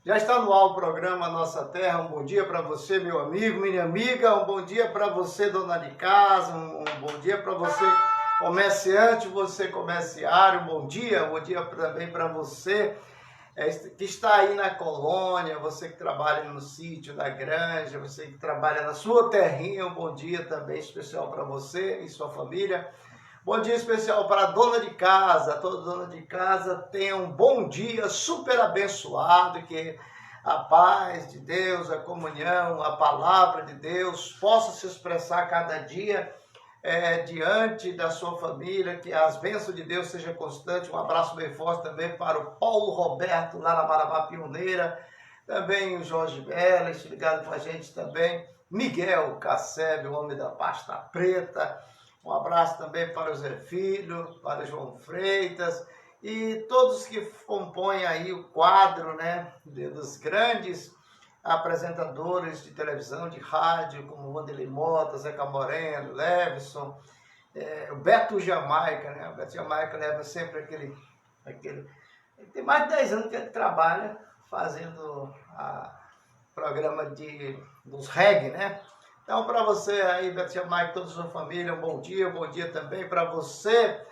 Já está no ar o programa Nossa Terra. Um bom dia para você, meu amigo, minha amiga. Um bom dia para você, dona de casa. Um bom dia para você, comerciante, você comerciário. Bom dia também para você que está aí na colônia, você que trabalha no sítio, na granja, você que trabalha na sua terrinha. Um bom dia também especial para você e sua família. Bom dia especial para a dona de casa. Toda dona de casa tenha um bom dia super abençoado, que a paz de Deus, a comunhão, a palavra de Deus possa se expressar cada dia diante da sua família, que as bênçãos de Deus sejam constantes. Um abraço bem forte também para o Paulo Roberto, lá na Marabá Pioneira, também o Jorge Beles, ligado com a gente também, Miguel Cassebe, o homem da pasta preta. Um abraço também para o Zé Filho, para o João Freitas e todos que compõem aí o quadro, né, dos grandes apresentadores de televisão, de rádio, como Wanderlei Mota, Zeca Moreno, Levison, o Beto Jamaica, né? O Beto Jamaica leva sempre aquele... Tem mais de 10 anos que ele trabalha fazendo programa dos reggae, né? Então, para você aí, Beto Jamaica, toda a sua família, um bom dia também para você,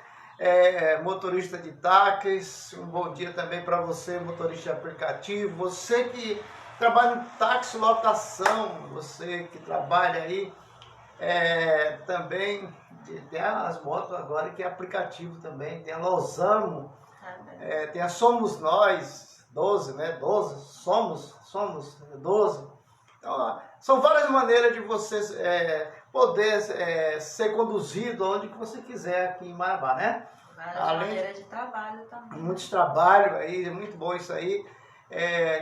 motorista de táxis, um bom dia também para você, motorista de aplicativo, você que trabalha em táxi lotação, você que trabalha aí também, tem as motos agora que é aplicativo também, tem a Lozamo, tem a Somos Nós, 12, né? 12, somos 12. Então, são várias maneiras de você poder ser conduzido onde que você quiser aqui em Marabá, né? Várias maneiras de trabalho também. Muitos trabalhos aí, é muito bom isso aí.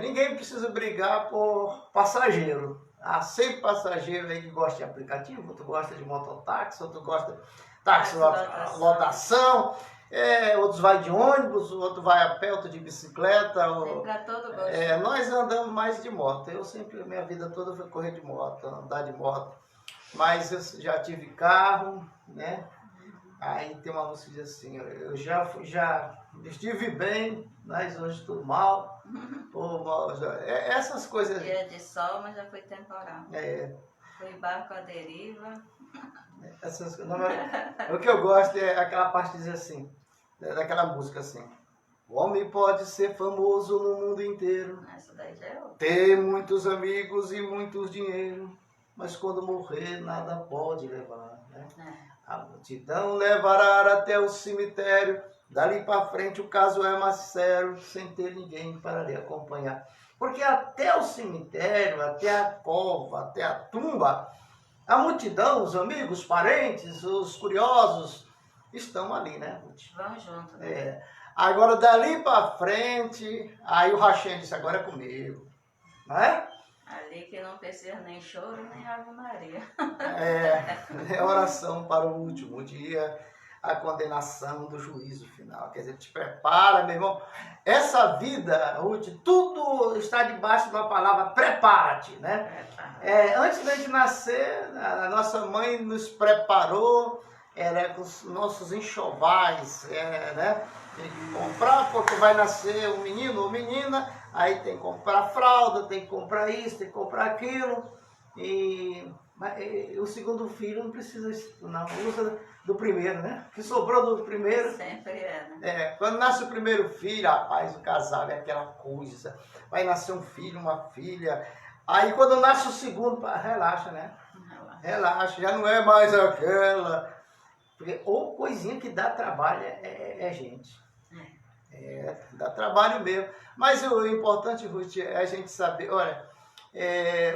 Ninguém precisa brigar por passageiro. Há sempre passageiro aí que gosta de aplicativo, outro gosta de mototáxi, outro gosta de táxi lotação. Outros vai de ônibus, outro vai a pé, outro de bicicleta. Tem para todo gosto. Nós andamos mais de moto. Eu sempre, minha vida toda foi correr de moto, andar de moto. Mas eu já tive carro, né? Aí tem uma música que diz assim, eu já estive bem, mas hoje estou mal. Essas coisas. Dia de sol, mas já foi temporal. Foi barco à deriva. O que eu gosto é aquela parte que diz assim, daquela música assim. O homem pode ser famoso no mundo inteiro, Essa daí já é outra. ter muitos amigos e muitos dinheiro, mas quando morrer nada pode levar, né? A multidão levará até o cemitério, dali para frente o caso é mais sério, sem ter ninguém para lhe acompanhar. Porque até o cemitério, até a cova, até a tumba, a multidão, os amigos, os parentes, os curiosos, estão ali, né? Vão junto, né? Agora, dali para frente, aí o Rachem disse, agora é comigo, não é? Ali que não precisa nem choro, nem Ave Maria. É oração para o último dia, a condenação do juízo final. Quer dizer, te prepara, meu irmão. Essa vida, Ruth, tudo está debaixo de uma palavra, prepara-te, né? Antes da gente nascer, a nossa mãe nos preparou, com os nossos enxovais, né? Tem que comprar, porque vai nascer um menino ou menina, aí tem que comprar fralda, tem que comprar isso, tem que comprar aquilo. E o segundo filho não precisa, não, usa do primeiro, né? O que sobrou do primeiro. Sempre né? Quando nasce o primeiro filho, rapaz, o casal é aquela coisa. Vai nascer um filho, uma filha. Aí quando nasce o segundo, relaxa, né? Relaxa, já não é mais aquela. Porque ou coisinha que dá trabalho gente. Dá trabalho mesmo. Mas o importante, Ruth, é a gente saber, olha,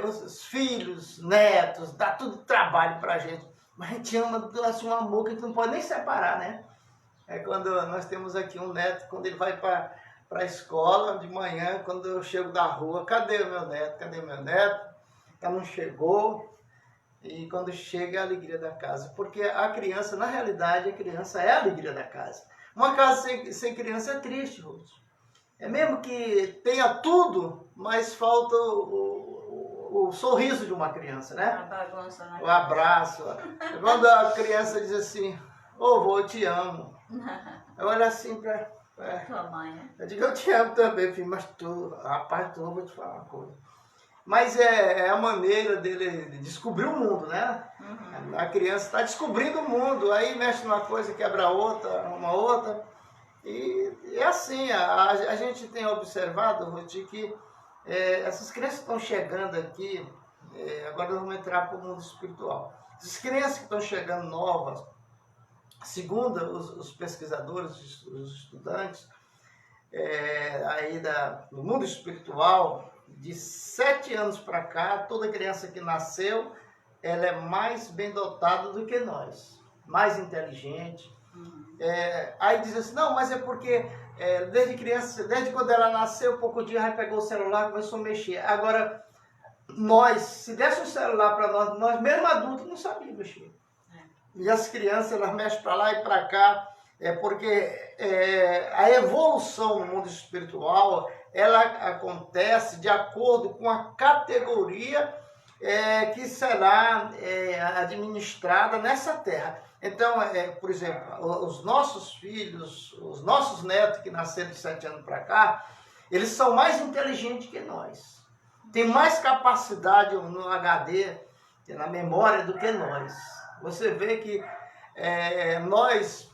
os filhos, netos, dá tudo trabalho pra gente. Mas a gente ama, assim, um amor que a gente não pode nem separar, né? Quando nós temos aqui um neto, quando ele vai para a escola de manhã, quando eu chego da rua, cadê o meu neto? Cadê o meu neto? Não chegou. E quando chega é a alegria da casa. Porque a criança, na realidade, a criança é a alegria da casa. Uma casa sem criança é triste, Ruth. Mesmo que tenha tudo, mas falta o sorriso de uma criança, né? A bagunça, né? O abraço. Quando a criança diz assim, ô vô, eu te amo. Eu olho assim para Tua mãe, né? Eu digo, eu te amo também, filho, mas rapaz, eu vou te falar uma coisa. Mas é a maneira dele descobrir o mundo, né? Uhum. A criança está descobrindo o mundo, aí mexe numa coisa, quebra outra, uma outra. E é assim, a gente tem observado, Ruth, que essas crianças que estão chegando aqui, agora nós vamos entrar para o mundo espiritual. Essas crianças que estão chegando novas, segundo os pesquisadores, os estudantes, aí do mundo espiritual, de 7 anos para cá, toda criança que nasceu, ela é mais bem dotada do que nós, mais inteligente. Aí diz assim, não, mas é porque desde criança, desde quando ela nasceu, pouco dia já pegou o celular e começou a mexer. Agora, nós, se desse um celular para nós mesmo adultos, não sabíamos mexer. E as crianças, elas mexem para lá e para cá, porque a evolução no mundo espiritual, ela acontece de acordo com a categoria que será administrada nessa terra. Então, por exemplo, os nossos filhos, os nossos netos que nasceram de 7 anos para cá, eles são mais inteligentes que nós. Tem mais capacidade no HD, na memória, do que nós. Você vê que nós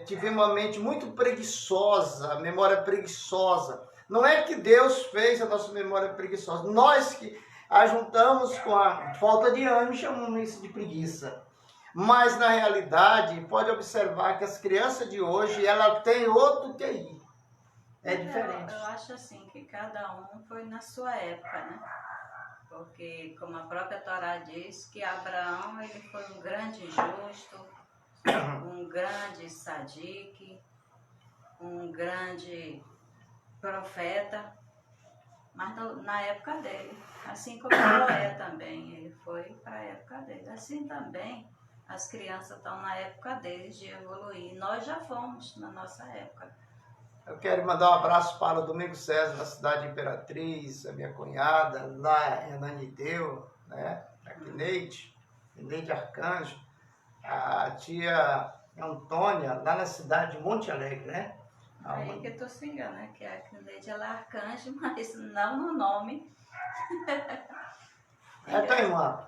tivemos uma mente muito preguiçosa, memória preguiçosa. Não é que Deus fez a nossa memória preguiçosa, nós que a juntamos com a falta de ânimo e chamamos isso de preguiça. Mas, na realidade, pode observar que as crianças de hoje, ela tem outro QI. É diferente. Eu acho assim, que cada um foi na sua época, né? Porque, como a própria Torá diz, que Abraão ele foi um grande justo, um grande sadique, um grande profeta, mas na época dele. Assim como Noé também, ele foi para a época dele. Assim também, as crianças estão na época deles de evoluir. Nós já fomos na nossa época. Eu quero mandar um abraço para o Domingo César, na cidade de Imperatriz, a minha cunhada, lá em Ananideu, né? Aqui Neide Arcanjo, a tia Antônia, lá na cidade de Monte Alegre, né? Aí que eu estou se enganando, né? Que a Neide ela é arcanjo, mas não no nome. Tua irmã.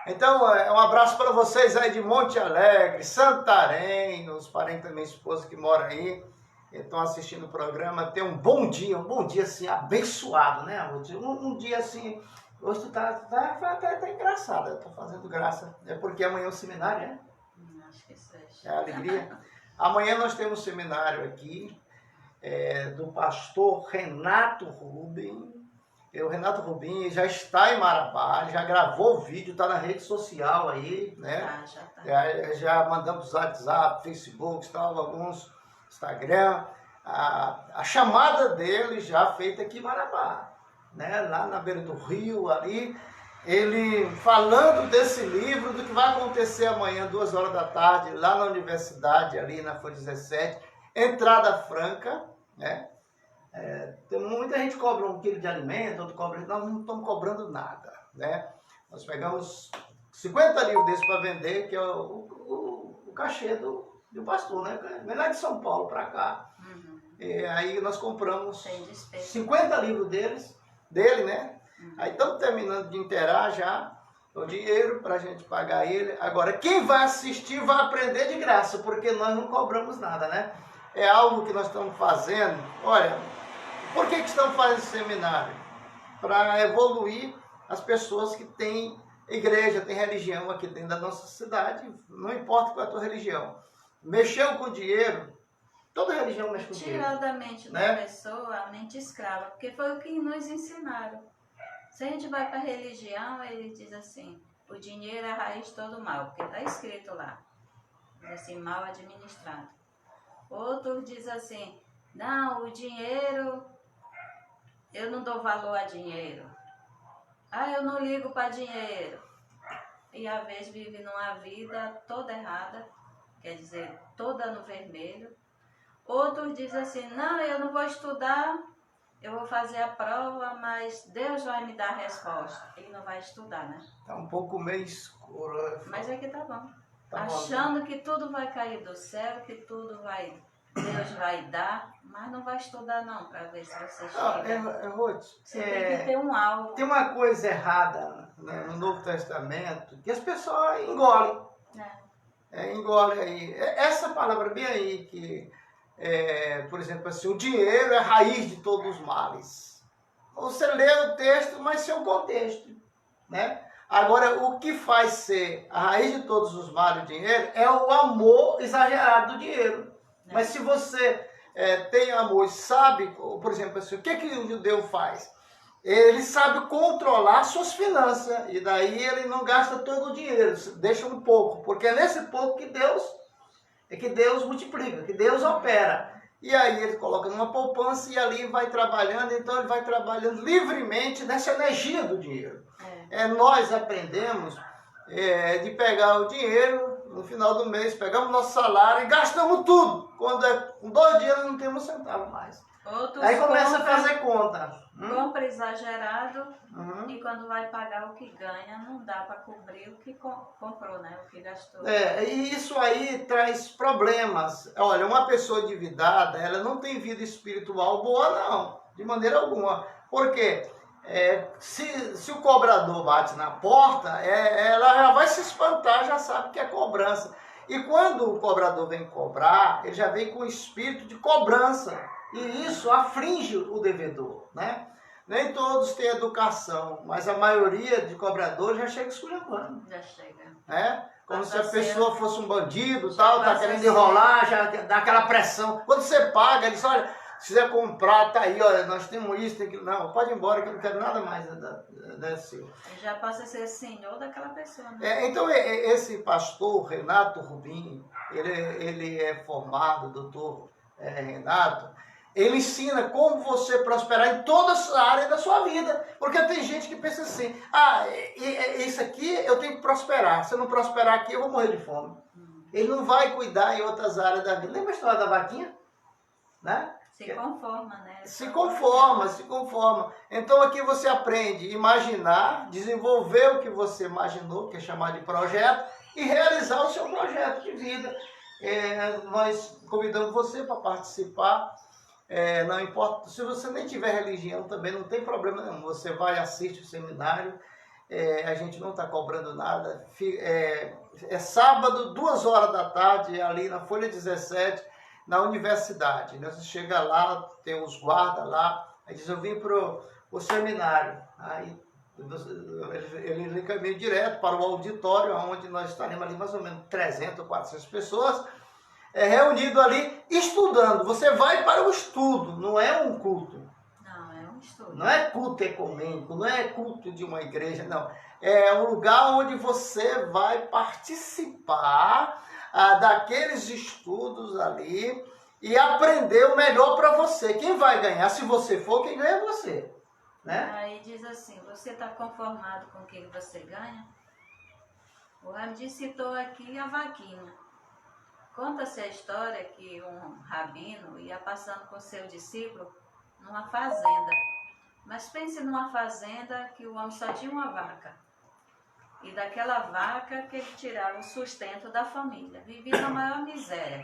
Então, um abraço para vocês aí de Monte Alegre, Santarém, os parentes da minha esposa que moram aí, estão assistindo o programa. Tenham um bom dia assim, abençoado, né? Um dia assim, hoje tu tá engraçado, eu tô fazendo graça. É porque amanhã é o seminário, né? Acho que seja. É a alegria. Amanhã nós temos um seminário aqui, do pastor Renato Rubem. O Renato Rubim já está em Marabá, já gravou o vídeo, está na rede social aí, né? Já tá. Já mandamos WhatsApp, Facebook, alguns Instagram. A chamada dele já feita aqui em Marabá, né? Lá na beira do rio, ali. Ele falando desse livro, do que vai acontecer amanhã, 2 horas da tarde, lá na universidade, ali na Folha 17, entrada franca, né? Muita gente cobra 1 quilo de alimento, outro cobra, nós não estamos cobrando nada, né? Nós pegamos 50 livros desses para vender, que é o cachê do pastor, né? Vem lá de São Paulo para cá. Aí nós compramos 50 livros dele, né? Aí estamos terminando de inteirar já o dinheiro para a gente pagar ele. Agora, quem vai assistir vai aprender de graça, porque nós não cobramos nada, né? É algo que nós estamos fazendo. Olha, por que estamos fazendo esse seminário? Para evoluir as pessoas que têm igreja, têm religião aqui dentro da nossa cidade, não importa qual é a tua religião. Mexeu com dinheiro, toda religião mexe com dinheiro. Tirou da mente da pessoa a mente escrava, porque foi o que nos ensinaram. Se a gente vai para a religião, ele diz assim, o dinheiro é a raiz de todo mal, porque está escrito lá, diz assim, mal administrado. Outro diz assim, não, o dinheiro, eu não dou valor a dinheiro. Eu não ligo para dinheiro. E às vezes vive numa vida toda errada, quer dizer, toda no vermelho. Outros dizem assim, não, eu não vou estudar, eu vou fazer a prova, mas Deus vai me dar a resposta. Ele não vai estudar, né? Tá um pouco meio escuro. Mas aqui tá bom. Tá achando que tudo vai cair do céu, que tudo vai Deus vai dar, mas não vai estudar não, para ver se você chega. Ruth, Você tem que ter um alvo. tem uma coisa errada, né, no Novo Testamento, que as pessoas engolem. Engolem aí. Essa palavra bem aí, que, por exemplo, assim, o dinheiro é a raiz de todos os males. Você lê o texto, mas sem o contexto, né? Agora, o que faz ser a raiz de todos os males, o dinheiro, é o amor exagerado do dinheiro. Mas se você tem amor e sabe, por exemplo, assim, o que o judeu faz? Ele sabe controlar suas finanças, e daí ele não gasta todo o dinheiro, deixa um pouco, porque é nesse pouco que Deus multiplica, que Deus opera. E aí ele coloca numa poupança e ali vai trabalhando, então ele vai trabalhando livremente nessa energia do dinheiro. Nós aprendemos de pegar o dinheiro no final do mês, pegamos nosso salário e gastamos tudo. Quando com 2 dias não temos um centavo mais. Outros aí começa a fazer conta. Compra exagerado e quando vai pagar o que ganha, não dá para cobrir o que comprou, né? O que gastou. E isso aí traz problemas. Olha, uma pessoa endividada, ela não tem vida espiritual boa, não. De maneira alguma. Por quê? Se o cobrador bate na porta, ela já vai se espantar, já sabe que é cobrança. E quando o cobrador vem cobrar, ele já vem com espírito de cobrança. E isso aflige o devedor, né? Nem todos têm educação, mas a maioria de cobradores já chega esculhambando. Já chega. Como se a pessoa fosse um bandido, tal, tá querendo enrolar, já dá aquela pressão. Quando você paga, ele diz, olha, se quiser comprar, tá aí, olha, nós temos isso, tem aquilo. Não, pode ir embora que eu não quero nada mais desse. Já passa a ser senhor daquela pessoa, né? Então, esse pastor, Renato Rubim, ele é formado, doutor Renato, ele ensina como você prosperar em toda a área da sua vida. Porque tem gente que pensa assim, isso aqui eu tenho que prosperar. Se eu não prosperar aqui, eu vou morrer de fome. Ele não vai cuidar em outras áreas da vida. Lembra a história da vaquinha? Né? Se conforma, né? Se conforma. Então aqui você aprende a imaginar, desenvolver o que você imaginou, que é chamar de projeto, e realizar o seu projeto de vida. Nós convidamos você para participar. Não importa, se você nem tiver religião também, não tem problema nenhum. Você vai, assiste o seminário, a gente não está cobrando nada. É sábado, 2 horas da tarde, ali na Folha 17, na universidade. Você chega lá, tem os guardas lá, aí diz, eu vim para o seminário. Aí ele encaminha direto para o auditório, onde nós estaremos ali mais ou menos 300 ou 400 pessoas, reunido ali, estudando. Você vai para o estudo, não é um culto. Não, é um estudo. Não é culto ecumênico, não é culto de uma igreja, não. É um lugar onde você vai participar daqueles estudos ali e aprender o melhor para você. Quem vai ganhar? Se você for, quem ganha é você. Né? Aí diz assim, você está conformado com o que você ganha? O Ramdi citou aqui a vaquinha. Conta-se a história que um rabino ia passando com seu discípulo numa fazenda. Mas pense numa fazenda que o homem só tinha uma vaca. E daquela vaca que ele tirava o sustento da família. Vivia na maior miséria.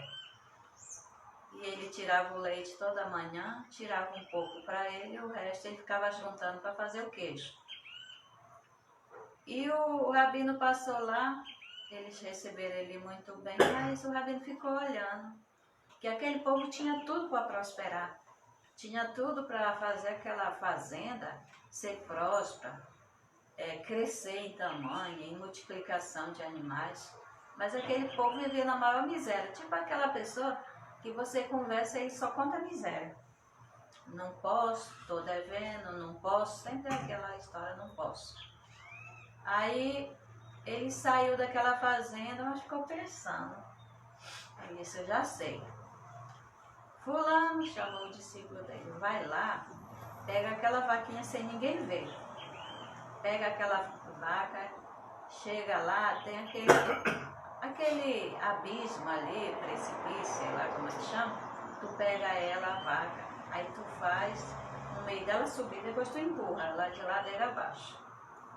E ele tirava o leite toda manhã, tirava um pouco para ele e o resto ele ficava juntando para fazer o queijo. E o rabino passou lá. Eles receberam ele muito bem, mas o rabino ficou olhando. Que aquele povo tinha tudo para prosperar. Tinha tudo para fazer aquela fazenda ser próspera, crescer em tamanho, em multiplicação de animais. Mas aquele povo vivia na maior miséria. Tipo aquela pessoa que você conversa e só conta miséria. Não posso, estou devendo, não posso. Sempre é aquela história, não posso. Aí ele saiu daquela fazenda, mas ficou pensando. Aí disse, eu já sei. Fulano chamou o discípulo dele. Vai lá, pega aquela vaquinha sem ninguém ver. Pega aquela vaca, chega lá, tem aquele abismo ali, precipício, sei lá como é que chama. Tu pega ela, a vaca, aí tu faz, no meio dela subir, depois tu empurra lá de ladeira abaixo.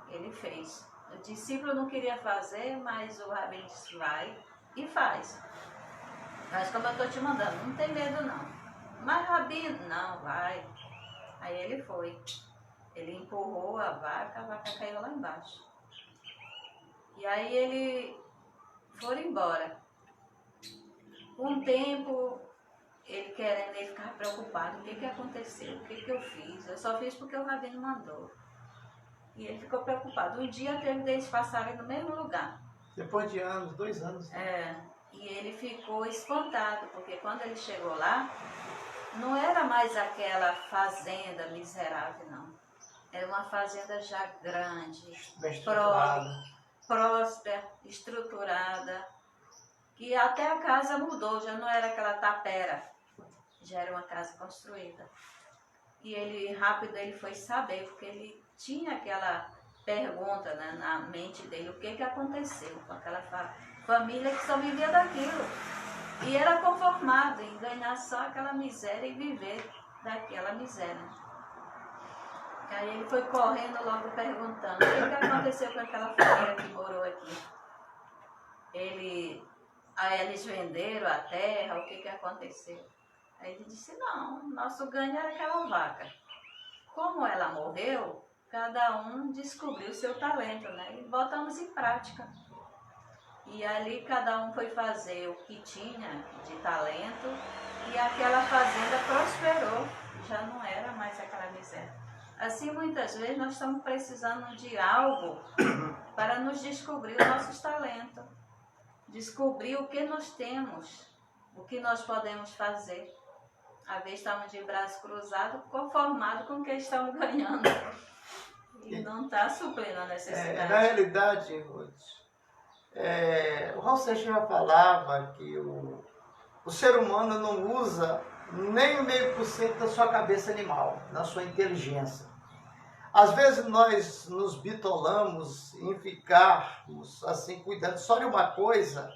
Ele fez. O discípulo não queria fazer, mas o rabino disse, vai e faz. Faz como eu estou te mandando, não tem medo não. Mas Rabino, não, vai. Aí ele foi. Ele empurrou a vaca caiu lá embaixo. E aí ele foram embora. Com um tempo, ele ficava preocupado. O que aconteceu? O que eu fiz? Eu só fiz porque o Rabino mandou. E ele ficou preocupado. Um dia teve deles passarem no mesmo lugar. Depois de anos, 2 anos. E ele ficou espantado, porque quando ele chegou lá, não era mais aquela fazenda miserável, não. Era uma fazenda já grande, Bem estruturada. próspera, estruturada, que até a casa mudou, já não era aquela tapera, já era uma casa construída. E ele rápido ele foi saber, porque ele tinha aquela pergunta, né, na mente dele, o que aconteceu com aquela família que só vivia daquilo. E era conformado em ganhar só aquela miséria e viver daquela miséria. Aí ele foi correndo logo perguntando, o que aconteceu com aquela família que morou aqui? Aí eles venderam a terra, o que aconteceu? Aí ele disse, não, nosso ganho era aquela vaca. Como ela morreu, cada um descobriu o seu talento, né? E botamos em prática. E ali cada um foi fazer o que tinha de talento e aquela fazenda prosperou, já não era mais aquela miséria. Assim, muitas vezes nós estamos precisando de algo para nos descobrir os nossos talentos, descobrir o que nós temos, o que nós podemos fazer. Às vezes estamos de braço cruzado, conformados com o que estamos ganhando e não está suprindo a necessidade. Na realidade, Ruth, o Raul Seixas falava que o ser humano não usa nem o 0,5% da sua cabeça animal, da sua inteligência. Às vezes nós nos bitolamos em ficarmos assim, cuidando só de uma coisa,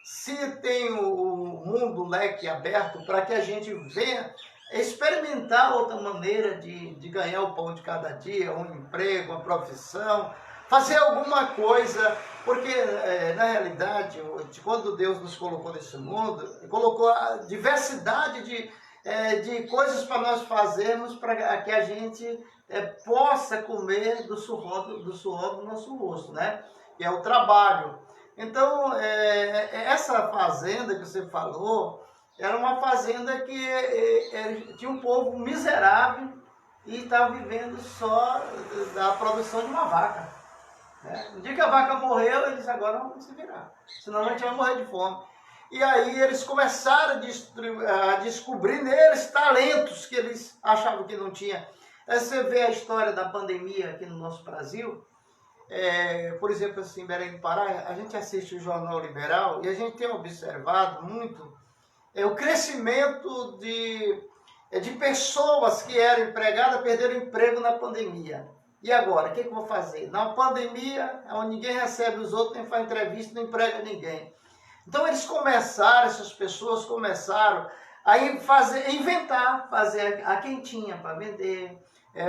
se tem o mundo, o leque aberto para que a gente venha experimentar outra maneira de ganhar o pão de cada dia, um emprego, uma profissão, fazer alguma coisa, porque na realidade, quando Deus nos colocou nesse mundo, colocou a diversidade de coisas para nós fazermos para que a gente possa comer do suor do nosso rosto, né? Que é o trabalho. Então, essa fazenda que você falou, era uma fazenda que tinha um povo miserável e estava vivendo só da produção de uma vaca. No dia que a vaca morreu, eles agora vão se virar, senão a gente vai morrer de fome. E aí eles começaram a descobrir neles talentos que eles achavam que não tinha. Aí você vê a história da pandemia aqui no nosso Brasil, por exemplo, assim, em Belém do Pará, a gente assiste o Jornal Liberal e a gente tem observado muito o crescimento de pessoas que eram empregadas, perderam emprego na pandemia. E agora, o que eu vou fazer? Na pandemia, onde ninguém recebe os outros, nem faz entrevista, não emprega ninguém. Então essas pessoas começaram a inventar, fazer a quentinha para vender,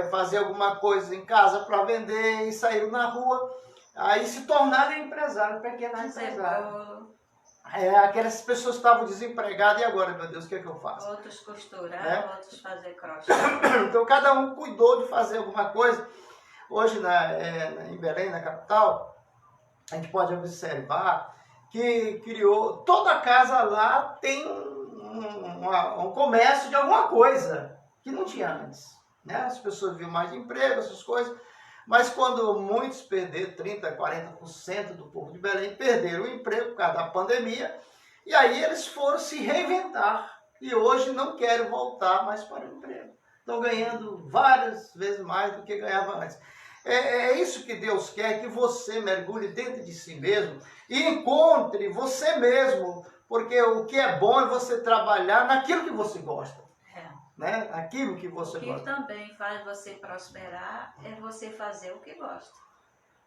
fazer alguma coisa em casa para vender e saíram na rua, aí se tornaram empresários, pequenos empresários. Aquelas pessoas estavam desempregadas e agora, meu Deus, o que é que eu faço? Outros costurar, outros fazer crochê. Então cada um cuidou de fazer alguma coisa. Hoje em Belém, na capital, a gente pode observar que criou, toda casa lá tem um comércio de alguma coisa que não tinha antes. Né? As pessoas viam mais de emprego, essas coisas, mas quando muitos perderam, 30%, 40% do povo de Belém perderam o emprego por causa da pandemia, e aí eles foram se reinventar e hoje não querem voltar mais para o emprego. Estão ganhando várias vezes mais do que ganhavam antes. É isso que Deus quer, que você mergulhe dentro de si mesmo e encontre você mesmo, porque o que é bom é você trabalhar naquilo que você gosta. Né? Aquilo que você gosta. O que também faz você prosperar é você fazer o que gosta.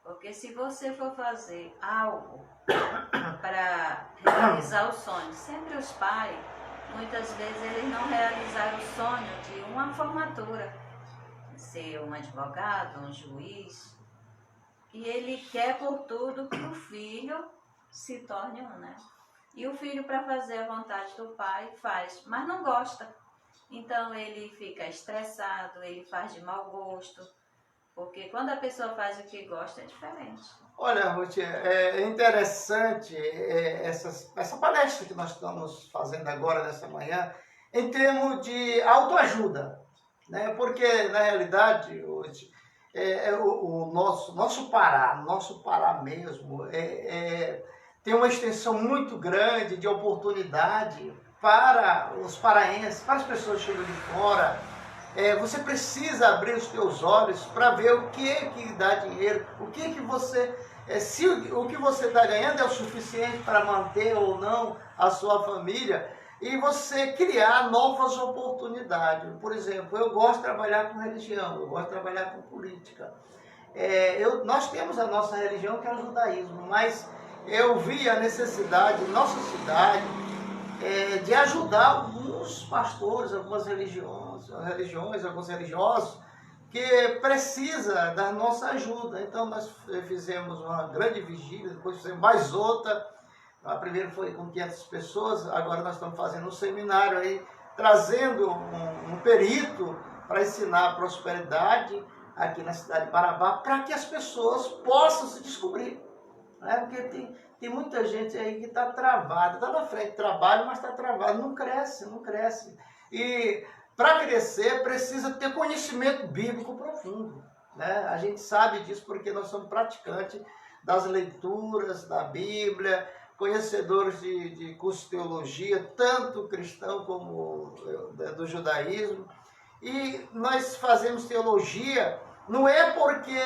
Porque se você for fazer algo para realizar o sonho, sempre os pais, muitas vezes eles não realizaram o sonho de uma formatura, ser um advogado, um juiz, e ele quer por tudo que o filho se torne um, né? E o filho, para fazer a vontade do pai, faz, mas não gosta. Então ele fica estressado, ele faz de mau gosto, porque quando a pessoa faz o que gosta é diferente. Olha, Ruth, é interessante essa palestra que nós estamos fazendo agora, nessa manhã, em termos de autoajuda, né? Porque, na realidade, Ruth, o nosso Pará mesmo, tem uma extensão muito grande de oportunidade para os paraenses, para as pessoas que chegam de fora. Você precisa abrir os teus olhos para ver o que dá dinheiro, o que você, se o que você está ganhando é o suficiente para manter ou não a sua família, e você criar novas oportunidades. Por exemplo, eu gosto de trabalhar com religião, eu gosto de trabalhar com política. Nós temos a nossa religião, que é o judaísmo, mas eu vi a necessidade em nossa cidade de ajudar alguns pastores, algumas religiões, alguns religiosos, que precisa da nossa ajuda. Então nós fizemos uma grande vigília, depois fizemos mais outra. A primeira foi com 500 pessoas, agora nós estamos fazendo um seminário aí, trazendo um perito para ensinar a prosperidade aqui na cidade de Marabá, para que as pessoas possam se descobrir. Porque tem muita gente aí que está travada, está na frente do trabalho, mas está travada, não cresce. E para crescer precisa ter conhecimento bíblico profundo, né? A gente sabe disso porque nós somos praticantes das leituras da Bíblia, conhecedores de curso de teologia, tanto cristão como do judaísmo. E nós fazemos teologia, não é porque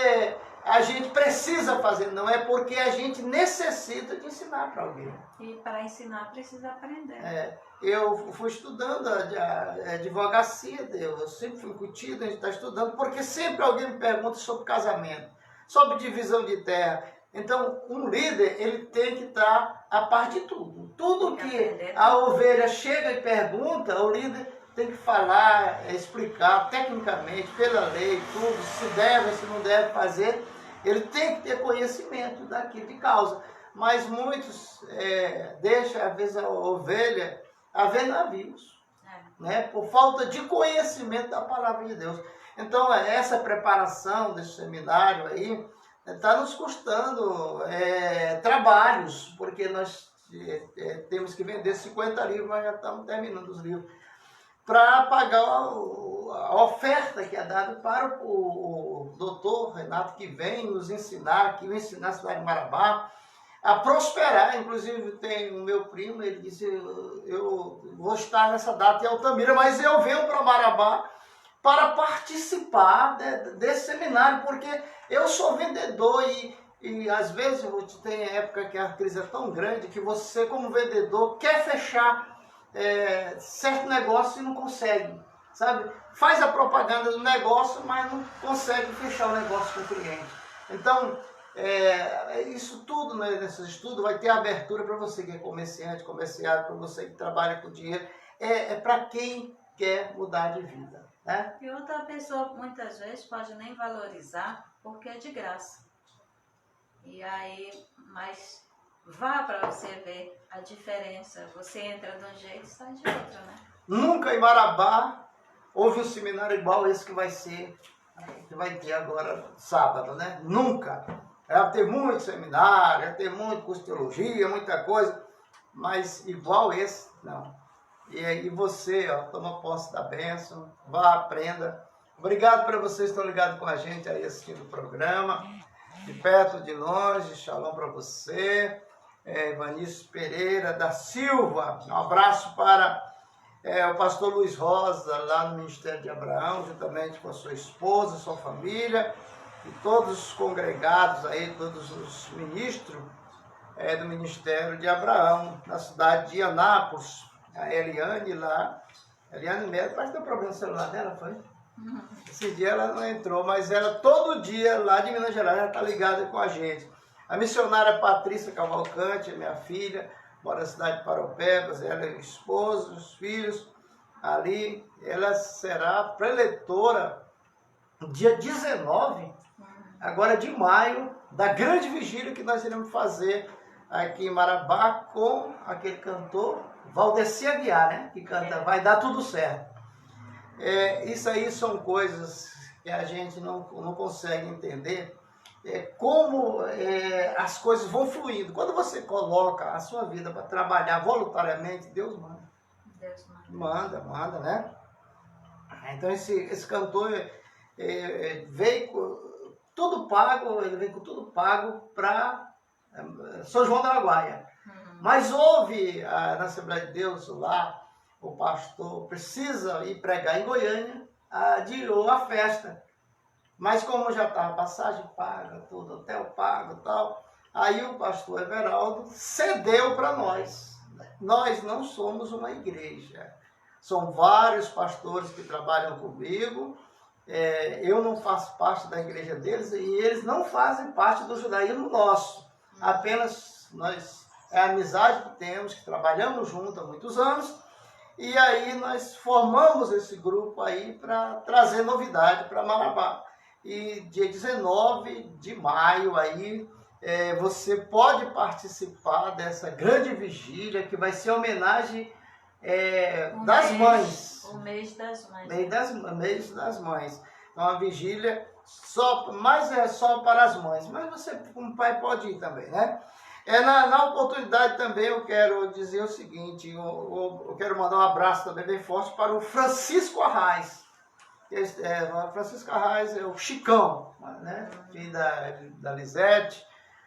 a gente precisa fazer, não, é porque a gente necessita de ensinar para alguém. E para ensinar precisa aprender. Eu fui estudando a advocacia, eu sempre fui incutido, a gente está estudando, porque sempre alguém me pergunta sobre casamento, sobre divisão de terra. Então, um líder, ele tem que estar a par de tudo. Tudo que a ovelha chega e pergunta, o líder tem que falar, explicar tecnicamente, pela lei, tudo, se deve, se não deve fazer. Ele tem que ter conhecimento daquilo de causa. Mas muitos deixam, às vezes, a ovelha a ver navios, né? Por falta de conhecimento da palavra de Deus. Então, essa preparação desse seminário aí está nos custando trabalhos, porque nós temos que vender 50 livros, mas já estamos terminando os livros, para pagar a oferta que é dada para o doutor Renato, que vem nos ensinar, que vai ensinar a cidade de Marabá a prosperar. Inclusive tem o meu primo, ele disse, eu vou estar nessa data em Altamira, mas eu venho para Marabá para participar desse seminário, porque eu sou vendedor e às vezes tem época que a crise é tão grande que você, como vendedor, quer fechar certo negócio e não consegue, sabe? Faz a propaganda do negócio, mas não consegue fechar o negócio com o cliente. Então, isso tudo, né, nesse estudo vai ter abertura para você que é comerciante, para você que trabalha com dinheiro, para quem quer mudar de vida, né? E outra pessoa muitas vezes pode nem valorizar porque é de graça. E aí, mas vá para você ver a diferença. Você entra de um jeito e sai de outro, né? Nunca em Marabá houve um seminário igual esse que vai ter agora sábado, né? Nunca. Vai ter muito seminário, vai ter muito curso de teologia, muita coisa, mas igual esse, não. E você, toma posse da bênção, vá, aprenda. Obrigado para vocês que estão ligados com a gente aí assistindo o programa. De perto, de longe, shalom para você. Vanício Pereira da Silva. Um abraço para o pastor Luiz Rosa, lá no Ministério de Abraão, juntamente com a sua esposa, sua família, e todos os congregados aí, todos os ministros do Ministério de Abraão, na cidade de Anápolis. A Eliane lá, Eliane Melo, parece que tem um problema no celular dela, foi? Esse dia ela não entrou, mas ela todo dia lá de Minas Gerais ela está ligada com a gente. A missionária Patrícia Cavalcante, minha filha, mora na cidade de Paropebas, ela é esposa, os filhos ali. Ela será preletora dia 19, agora de maio, da grande vigília que nós iremos fazer aqui em Marabá com aquele cantor Valdeci Aguiar, né? Que canta Vai Dar Tudo Certo. Isso aí são coisas que a gente não consegue entender como as coisas vão fluindo. Quando você coloca a sua vida para trabalhar voluntariamente, Deus manda. Deus manda. Manda, né? Então esse cantor veio com tudo pago, ele veio com tudo pago para São João da Araguaia. Mas houve na Assembleia de Deus lá, o pastor precisa ir pregar em Goiânia, adiou a festa. Mas como já estava passagem paga, tudo, hotel pago e tal, aí o pastor Everaldo cedeu para nós. Nós não somos uma igreja. São vários pastores que trabalham comigo. Eu não faço parte da igreja deles e eles não fazem parte do judaísmo nosso. Apenas nós, é a amizade que temos, que trabalhamos juntos há muitos anos. E aí nós formamos esse grupo aí para trazer novidade para Marabá. E dia 19 de maio aí você pode participar dessa grande vigília que vai ser homenagem das mães. O mês das mães. Mês das mães. É uma vigília mas é só para as mães. Mas você, como pai, pode ir também, né? Na oportunidade também eu quero dizer o seguinte, eu quero mandar um abraço também bem forte para o Francisco Arraes. Francisco Arraes é o Chicão, né? Filho da Lisete,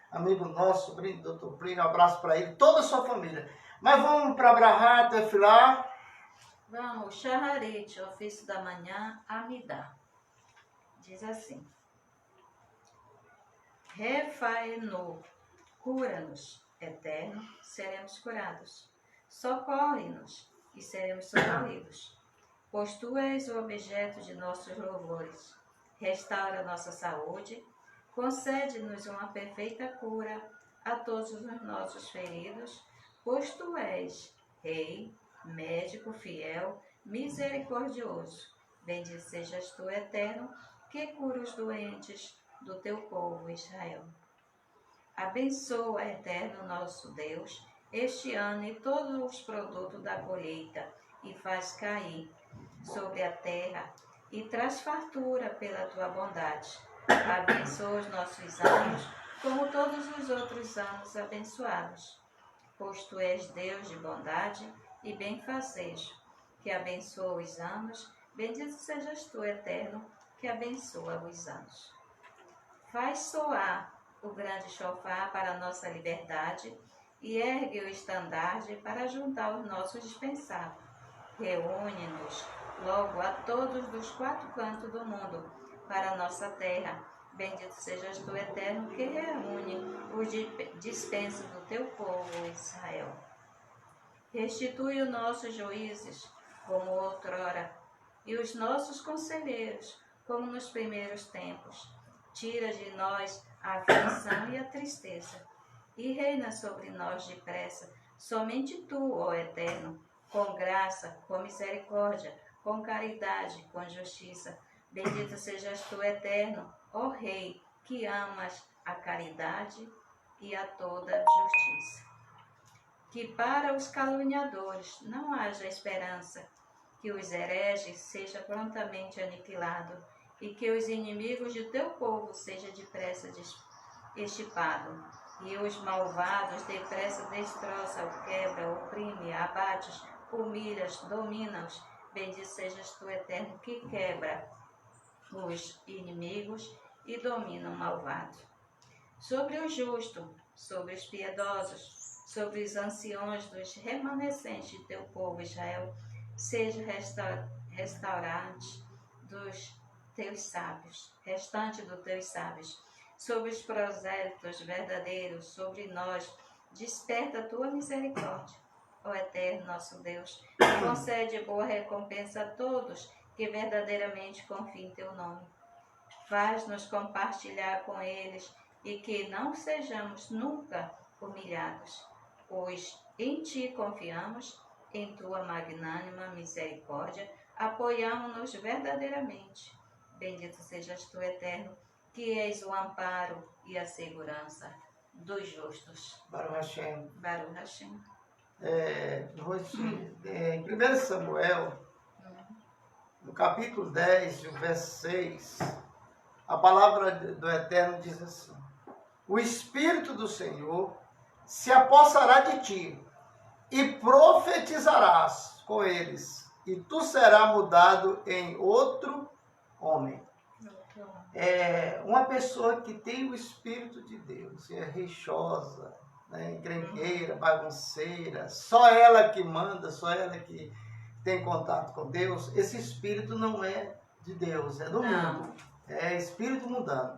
amigo nosso, sobrinho do Dr. Plínio, um abraço para ele, toda a sua família. Mas vamos para Abrahá, Tefilá. Vamos, Shaharit, ofício da manhã, Amidá. Diz assim: Refaenu, cura-nos, eterno, seremos curados. Socorre-nos e seremos socorridos. Pois tu és o objeto de nossos louvores. Restaura nossa saúde, concede-nos uma perfeita cura a todos os nossos feridos, pois tu és Rei, médico fiel, misericordioso. Bendito sejas tu, eterno, que cura os doentes do teu povo Israel. Abençoa, eterno nosso Deus, este ano e todos os produtos da colheita e faz cair sobre a terra e traz fartura pela tua bondade. Abençoa os nossos anos, como todos os outros anos abençoados. Pois tu és Deus de bondade e benfazejo, que abençoa os anos, bendito sejas tu, eterno, que abençoa os anos. Faz soar o grande chofar para a nossa liberdade e ergue o estandarte para juntar os nossos dispensados. Reúne-nos logo a todos dos quatro cantos do mundo para a nossa terra. Bendito sejas tu, eterno, que reúne os dispensos do teu povo Israel. Restitui os nossos juízes como outrora e os nossos conselheiros como nos primeiros tempos. Tira de nós a aflição e a tristeza e reina sobre nós depressa. Somente tu, ó Eterno, com graça, com misericórdia, com caridade, com justiça. Bendito sejas tu, Eterno, ó Rei, que amas a caridade e a toda justiça. Que para os caluniadores não haja esperança, que os hereges sejam prontamente aniquilados e que os inimigos de teu povo sejam depressa extirpados. E os malvados depressa destroça, quebra, oprime, abates, humilhas, domina-os. Bendito sejas tu, Eterno, que quebra os inimigos e domina o malvado. Sobre o justo, sobre os piedosos, sobre os anciões dos remanescentes de teu povo Israel, seja restaurante dos teus sábios, restante dos teus sábios, sobre os prosélitos verdadeiros, sobre nós, desperta a tua misericórdia. Ó Eterno, nosso Deus, concede boa recompensa a todos que verdadeiramente confiam em teu nome. Faz-nos compartilhar com eles e que não sejamos nunca humilhados, pois em ti confiamos, em tua magnânima misericórdia, apoiamo-nos verdadeiramente. Bendito sejas tu, Eterno, que és o amparo e a segurança dos justos. Baruch Hashem. Baruch Hashem. Em 1 Samuel, no capítulo 10, o verso 6, a palavra do Eterno diz assim: o Espírito do Senhor se apossará de ti, e profetizarás com eles, e tu serás mudado em outro homem. Uma pessoa que tem o Espírito de Deus, é rixosa, né, encrenqueira, bagunceira, só ela que manda, só ela que tem contato com Deus, esse Espírito não é de Deus, é do mundo, é Espírito mundano.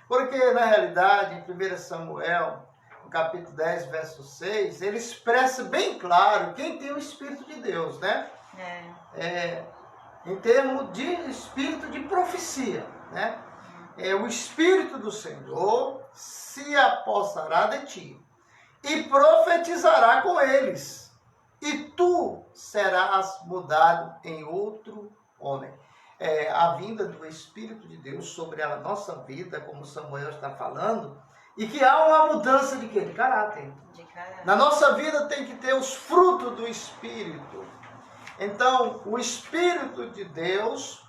Porque, na realidade, em 1 Samuel, no capítulo 10, verso 6, ele expressa bem claro quem tem o Espírito de Deus, né? Em termos de espírito de profecia, né? O Espírito do Senhor se apossará de ti e profetizará com eles, e tu serás mudado em outro homem. A vinda do Espírito de Deus sobre a nossa vida, como Samuel está falando, e que há uma mudança de quê? De caráter. Na nossa vida tem que ter os frutos do Espírito. Então, o Espírito de Deus,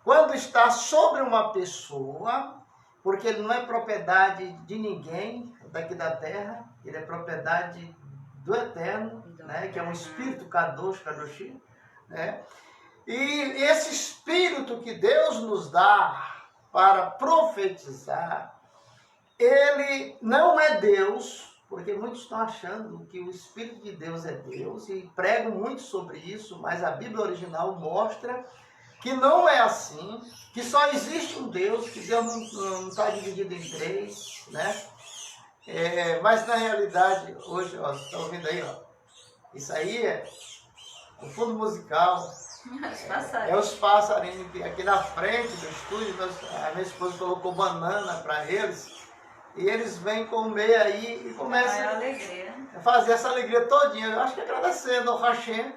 quando está sobre uma pessoa, porque ele não é propriedade de ninguém daqui da terra, ele é propriedade do Eterno, né, que é um Espírito Kadosh, Kadoshim, né? E esse Espírito que Deus nos dá para profetizar, ele não é Deus, porque muitos estão achando que o Espírito de Deus é Deus e pregam muito sobre isso, mas a Bíblia original mostra que não é assim, que só existe um Deus, que Deus não está dividido em três, né? Mas na realidade, hoje, ó, você está ouvindo aí, ó, isso aí é o fundo musical, os passarinhos que aqui na frente do estúdio, a minha esposa colocou banana para eles, e eles vêm comer aí e começam a fazer essa alegria todinha. Eu acho que agradecendo ao Hashem,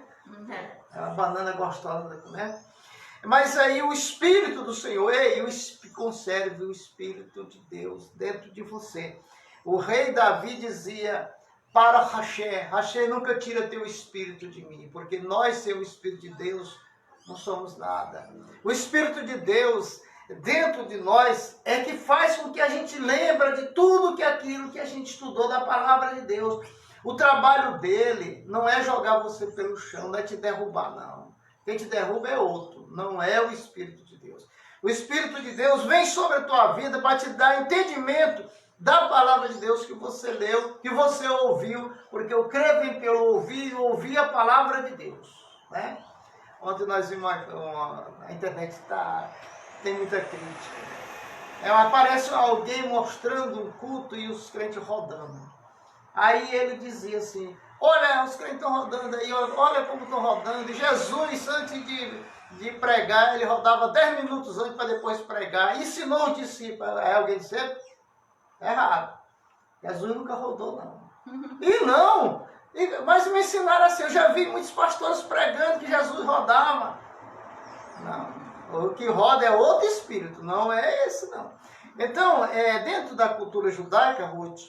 é uma banana gostosa de comer. Mas aí o Espírito do Senhor, conserve o Espírito de Deus dentro de você. O rei Davi dizia para Hashem nunca tira teu Espírito de mim, porque nós, sem o Espírito de Deus, não somos nada. O Espírito de Deus dentro de nós é que faz com que a gente lembre de tudo aquilo que a gente estudou da palavra de Deus. O trabalho dele não é jogar você pelo chão, não é te derrubar, não. Quem te derruba é outro, não é o Espírito de Deus. O Espírito de Deus vem sobre a tua vida para te dar entendimento da palavra de Deus que você leu, que você ouviu, porque eu creio pelo ouvir a palavra de Deus, né? Ontem nós vimos a internet tem muita crítica. Aparece alguém mostrando um culto e os crentes rodando. Aí ele dizia assim: olha, os crentes estão rodando aí, olha como estão rodando. E Jesus, antes de pregar, ele rodava 10 minutos antes para depois pregar. Ensinou os discípulos. Aí alguém disse: errado. Jesus nunca rodou, não. E não! Mas me ensinaram assim, eu já vi muitos pastores pregando que Jesus rodava. Não. O que roda é outro espírito, não é esse, não. Então, dentro da cultura judaica, Ruth,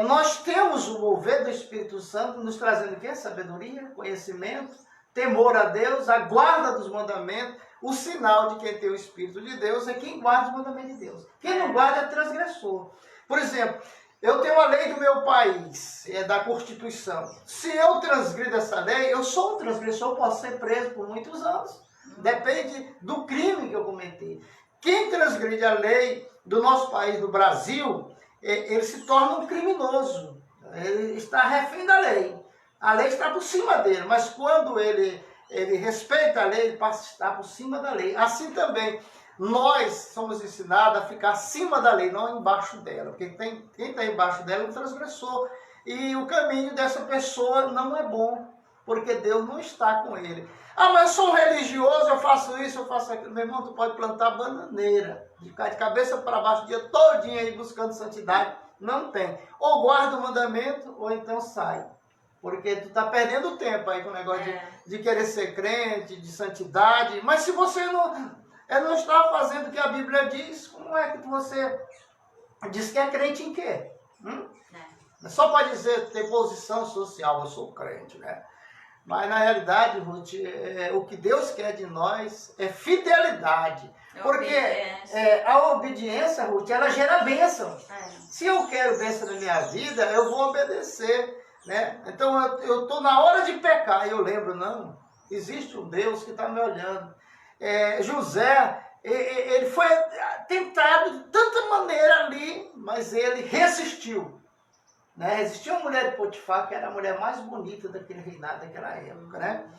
nós temos o mover do Espírito Santo nos trazendo o quê? Sabedoria, conhecimento, temor a Deus, a guarda dos mandamentos. O sinal de quem tem o Espírito de Deus é quem guarda os mandamentos de Deus. Quem não guarda é transgressor. Por exemplo, eu tenho a lei do meu país, da Constituição. Se eu transgrido essa lei, eu sou um transgressor, posso ser preso por muitos anos. Depende do crime que eu cometi. Quem transgride a lei do nosso país, do Brasil, ele se torna um criminoso. Ele está refém da lei. A lei está por cima dele, mas quando ele respeita a lei, ele passa a estar por cima da lei. Assim também, nós somos ensinados a ficar acima da lei, não embaixo dela. Porque quem está embaixo dela é um transgressor. E o caminho dessa pessoa não é bom, porque Deus não está com ele. Ah, mas eu sou um religioso, eu faço isso, eu faço aquilo. Meu irmão, tu pode plantar bananeira, de cabeça para baixo o dia todinho aí buscando santidade. Não tem. Ou guarda o mandamento, ou então sai. Porque tu está perdendo tempo aí com o negócio de querer ser crente, de santidade. Mas se você não está fazendo o que a Bíblia diz, como é que você diz que é crente em quê? Só pode dizer, ter posição social, eu sou crente, né? Mas na realidade, Ruth, o que Deus quer de nós é fidelidade. Porque a obediência, Ruth, ela gera bênção. Se eu quero bênção na minha vida, eu vou obedecer, né? Então eu estou na hora de pecar e eu lembro, não, existe um Deus que está me olhando. José, ele foi tentado de tanta maneira ali, mas ele resistiu. Né? Existia uma mulher de Potifar que era a mulher mais bonita daquele reinado, daquela época, né?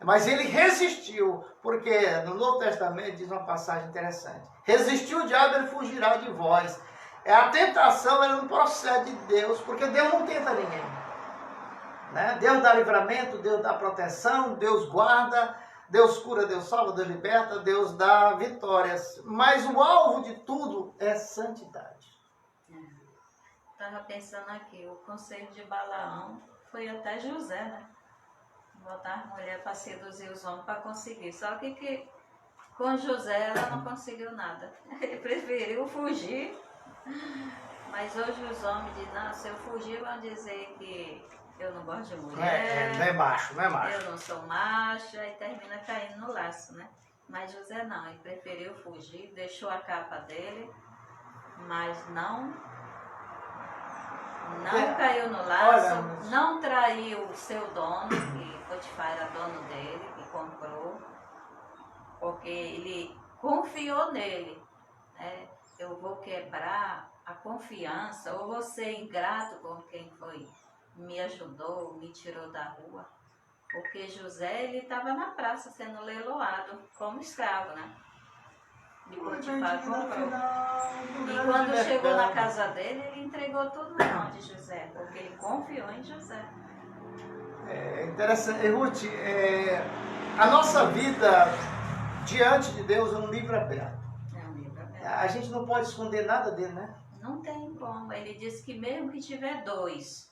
Mas ele resistiu, porque no Novo Testamento diz uma passagem interessante. Resistiu o diabo, ele fugirá de vós. A tentação, ela não procede de Deus, porque Deus não tenta ninguém. Né? Deus dá livramento, Deus dá proteção, Deus guarda, Deus cura, Deus salva, Deus liberta, Deus dá vitórias. Mas o alvo de tudo é santidade. Estava pensando aqui, o conselho de Balaão foi até José, né? Botar a mulher para seduzir os homens para conseguir. Só que com José ela não conseguiu nada. Ele preferiu fugir. Mas hoje os homens dizem, não, se eu fugir vão dizer que eu não gosto de mulher. Não é macho, não é macho. Eu não sou macho, aí termina caindo no laço, né? Mas José não, ele preferiu fugir, deixou a capa dele, mas não caiu no laço, não traiu o seu dono, que Potifar era dono dele, que comprou, porque ele confiou nele. Né? Eu vou quebrar a confiança, ou vou ser ingrato com quem me ajudou, me tirou da rua. Porque José, ele estava na praça sendo leiloado como escravo, né? E Potifar comprou. E quando chegou na casa dele, ele entregou tudo na mão de José, porque ele confiou em José. É interessante. Ruth, a nossa vida diante de Deus é um livro aberto. É um livro aberto. A gente não pode esconder nada dele, né? Não tem como. Ele disse que mesmo que tiver dois,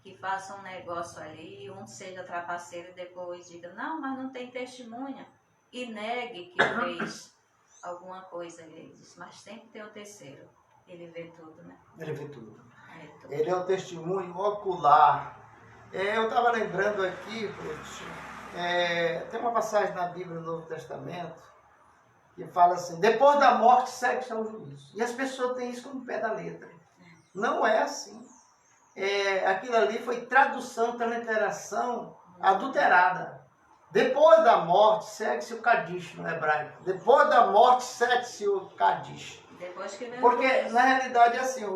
que façam um negócio ali, um seja trapaceiro e depois diga, não, mas não tem testemunha, e negue que fez alguma coisa, ele disse, mas tem que ter o terceiro. Ele vê tudo, né? Ele vê tudo. Ele é um testemunho ocular. Eu estava lembrando aqui, tem uma passagem na Bíblia, no Novo Testamento, que fala assim, depois da morte segue-se ao juízo. E as pessoas têm isso como pé da letra. Não é assim. Aquilo ali foi tradução, transliteração adulterada. Depois da morte, segue-se o Kadish no hebraico. Depois da morte, segue-se o Kadish. Porque, na realidade, é assim,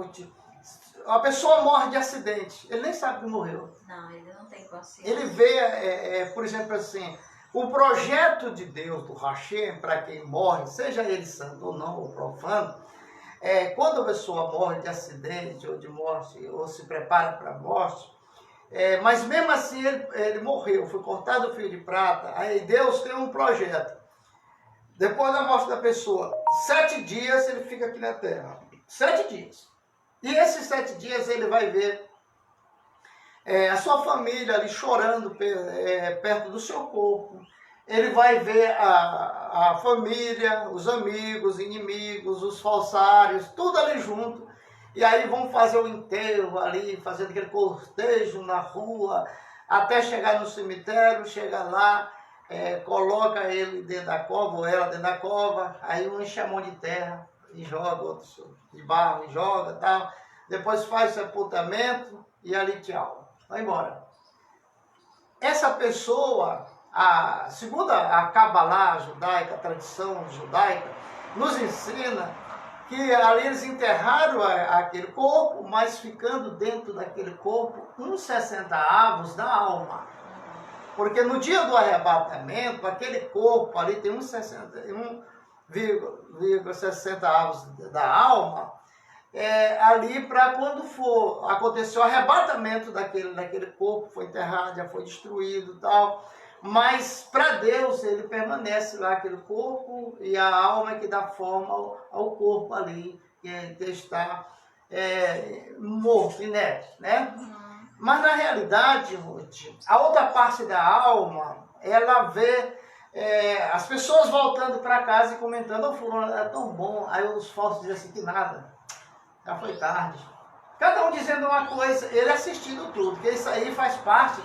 a pessoa morre de acidente. Ele nem sabe que morreu. Não, ele não tem consciência. Ele vê, por exemplo, assim, o projeto de Deus, do Hashem, para quem morre, seja ele santo ou não, ou profano, quando a pessoa morre de acidente ou de morte, ou se prepara para a morte, mas mesmo assim ele morreu, foi cortado o fio de prata, aí Deus tem um projeto. Depois da morte da pessoa, 7 dias ele fica aqui na terra. 7 dias. E esses 7 dias ele vai ver a sua família ali chorando perto do seu corpo. Ele vai ver a família, os amigos, inimigos, os falsários, tudo ali junto. E aí vão fazer o enterro ali, fazendo aquele cortejo na rua, até chegar no cemitério, chega lá, coloca ele dentro da cova, ou ela dentro da cova, aí um enche a mão de terra e joga, outro de barro e joga e tal. Depois faz o sepultamento e ali tchau, vai embora. Essa pessoa, segundo a Kabbalah judaica, a tradição judaica, nos ensina que ali eles enterraram aquele corpo, mas ficando dentro daquele corpo uns 60 avos da alma. Porque no dia do arrebatamento, aquele corpo ali tem uns 61,60 avos da alma, ali para quando for acontecer o arrebatamento daquele corpo, foi enterrado, já foi destruído e tal. Mas para Deus ele permanece lá, aquele corpo, e a alma é que dá forma ao corpo ali, que está morto, inerte, né? Mas na realidade, Ruth, a outra parte da alma, ela vê as pessoas voltando para casa e comentando, fulano, é tão bom. Aí os falsos dizem assim, que nada, já foi tarde. Cada um dizendo uma coisa, ele assistindo tudo, porque isso aí faz parte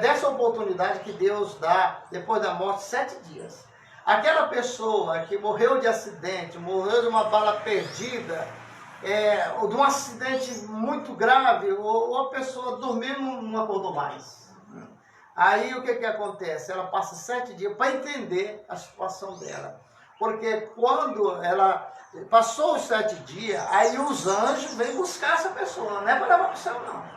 dessa oportunidade que Deus dá depois da morte, 7 dias. Aquela pessoa que morreu de acidente, morreu de uma bala perdida, ou de um acidente muito grave, ou a pessoa dormiu e não acordou mais. Aí o que acontece? Ela passa 7 dias para entender a situação dela. Porque quando ela passou os 7 dias, aí os anjos vêm buscar essa pessoa, não é para levar para o céu, não.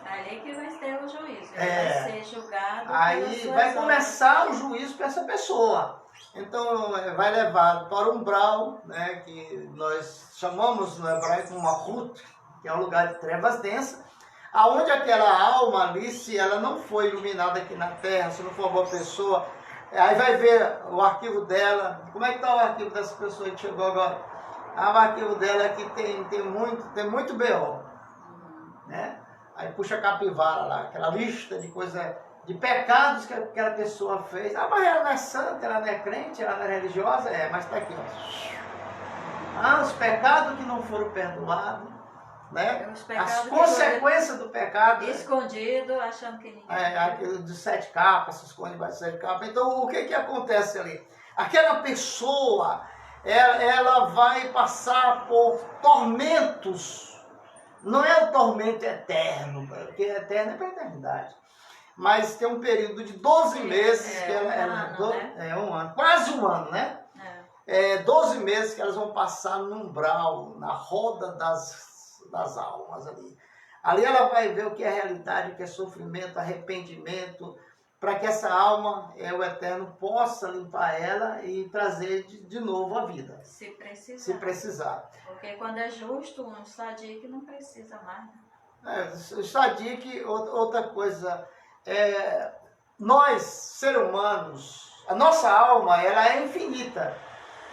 Ali que vai ter o juízo, ele vai ser julgado. Aí vai começar o juízo para essa pessoa. Então vai levado para o umbral, né, que nós chamamos no hebraico uma Malchut, que é um lugar de trevas densas, aonde aquela alma ali, se ela não foi iluminada aqui na terra, se não for uma boa pessoa, aí vai ver o arquivo dela. Como é que está o arquivo dessa pessoa que chegou agora? O arquivo dela aqui tem muito B.O., né? Aí puxa a capivara lá, aquela lista de coisas, de pecados que aquela pessoa fez. Mas ela não é santa, ela não é crente, ela não é religiosa, mas está aqui, ó. Os pecados que não foram perdoados, né? As consequências do pecado. Escondido, achando que ninguém... Aquilo de 7 capas, se esconde debaixo de 7 capas. Então, o que acontece ali? Aquela pessoa, ela vai passar por tormentos. Não é o tormento eterno, porque eterno é para a eternidade. Mas tem um período de 12 meses, que um ano, quase um ano, né? 12 meses que elas vão passar no umbral, na roda das almas ali. Ali ela vai ver o que é realidade, o que é sofrimento, arrependimento, para que essa alma, o Eterno, possa limpar ela e trazer de novo a vida. Se precisar. Se precisar. Porque quando é justo, um sadik não precisa mais. O sadik, outra coisa, nós, seres humanos, a nossa alma, ela é infinita.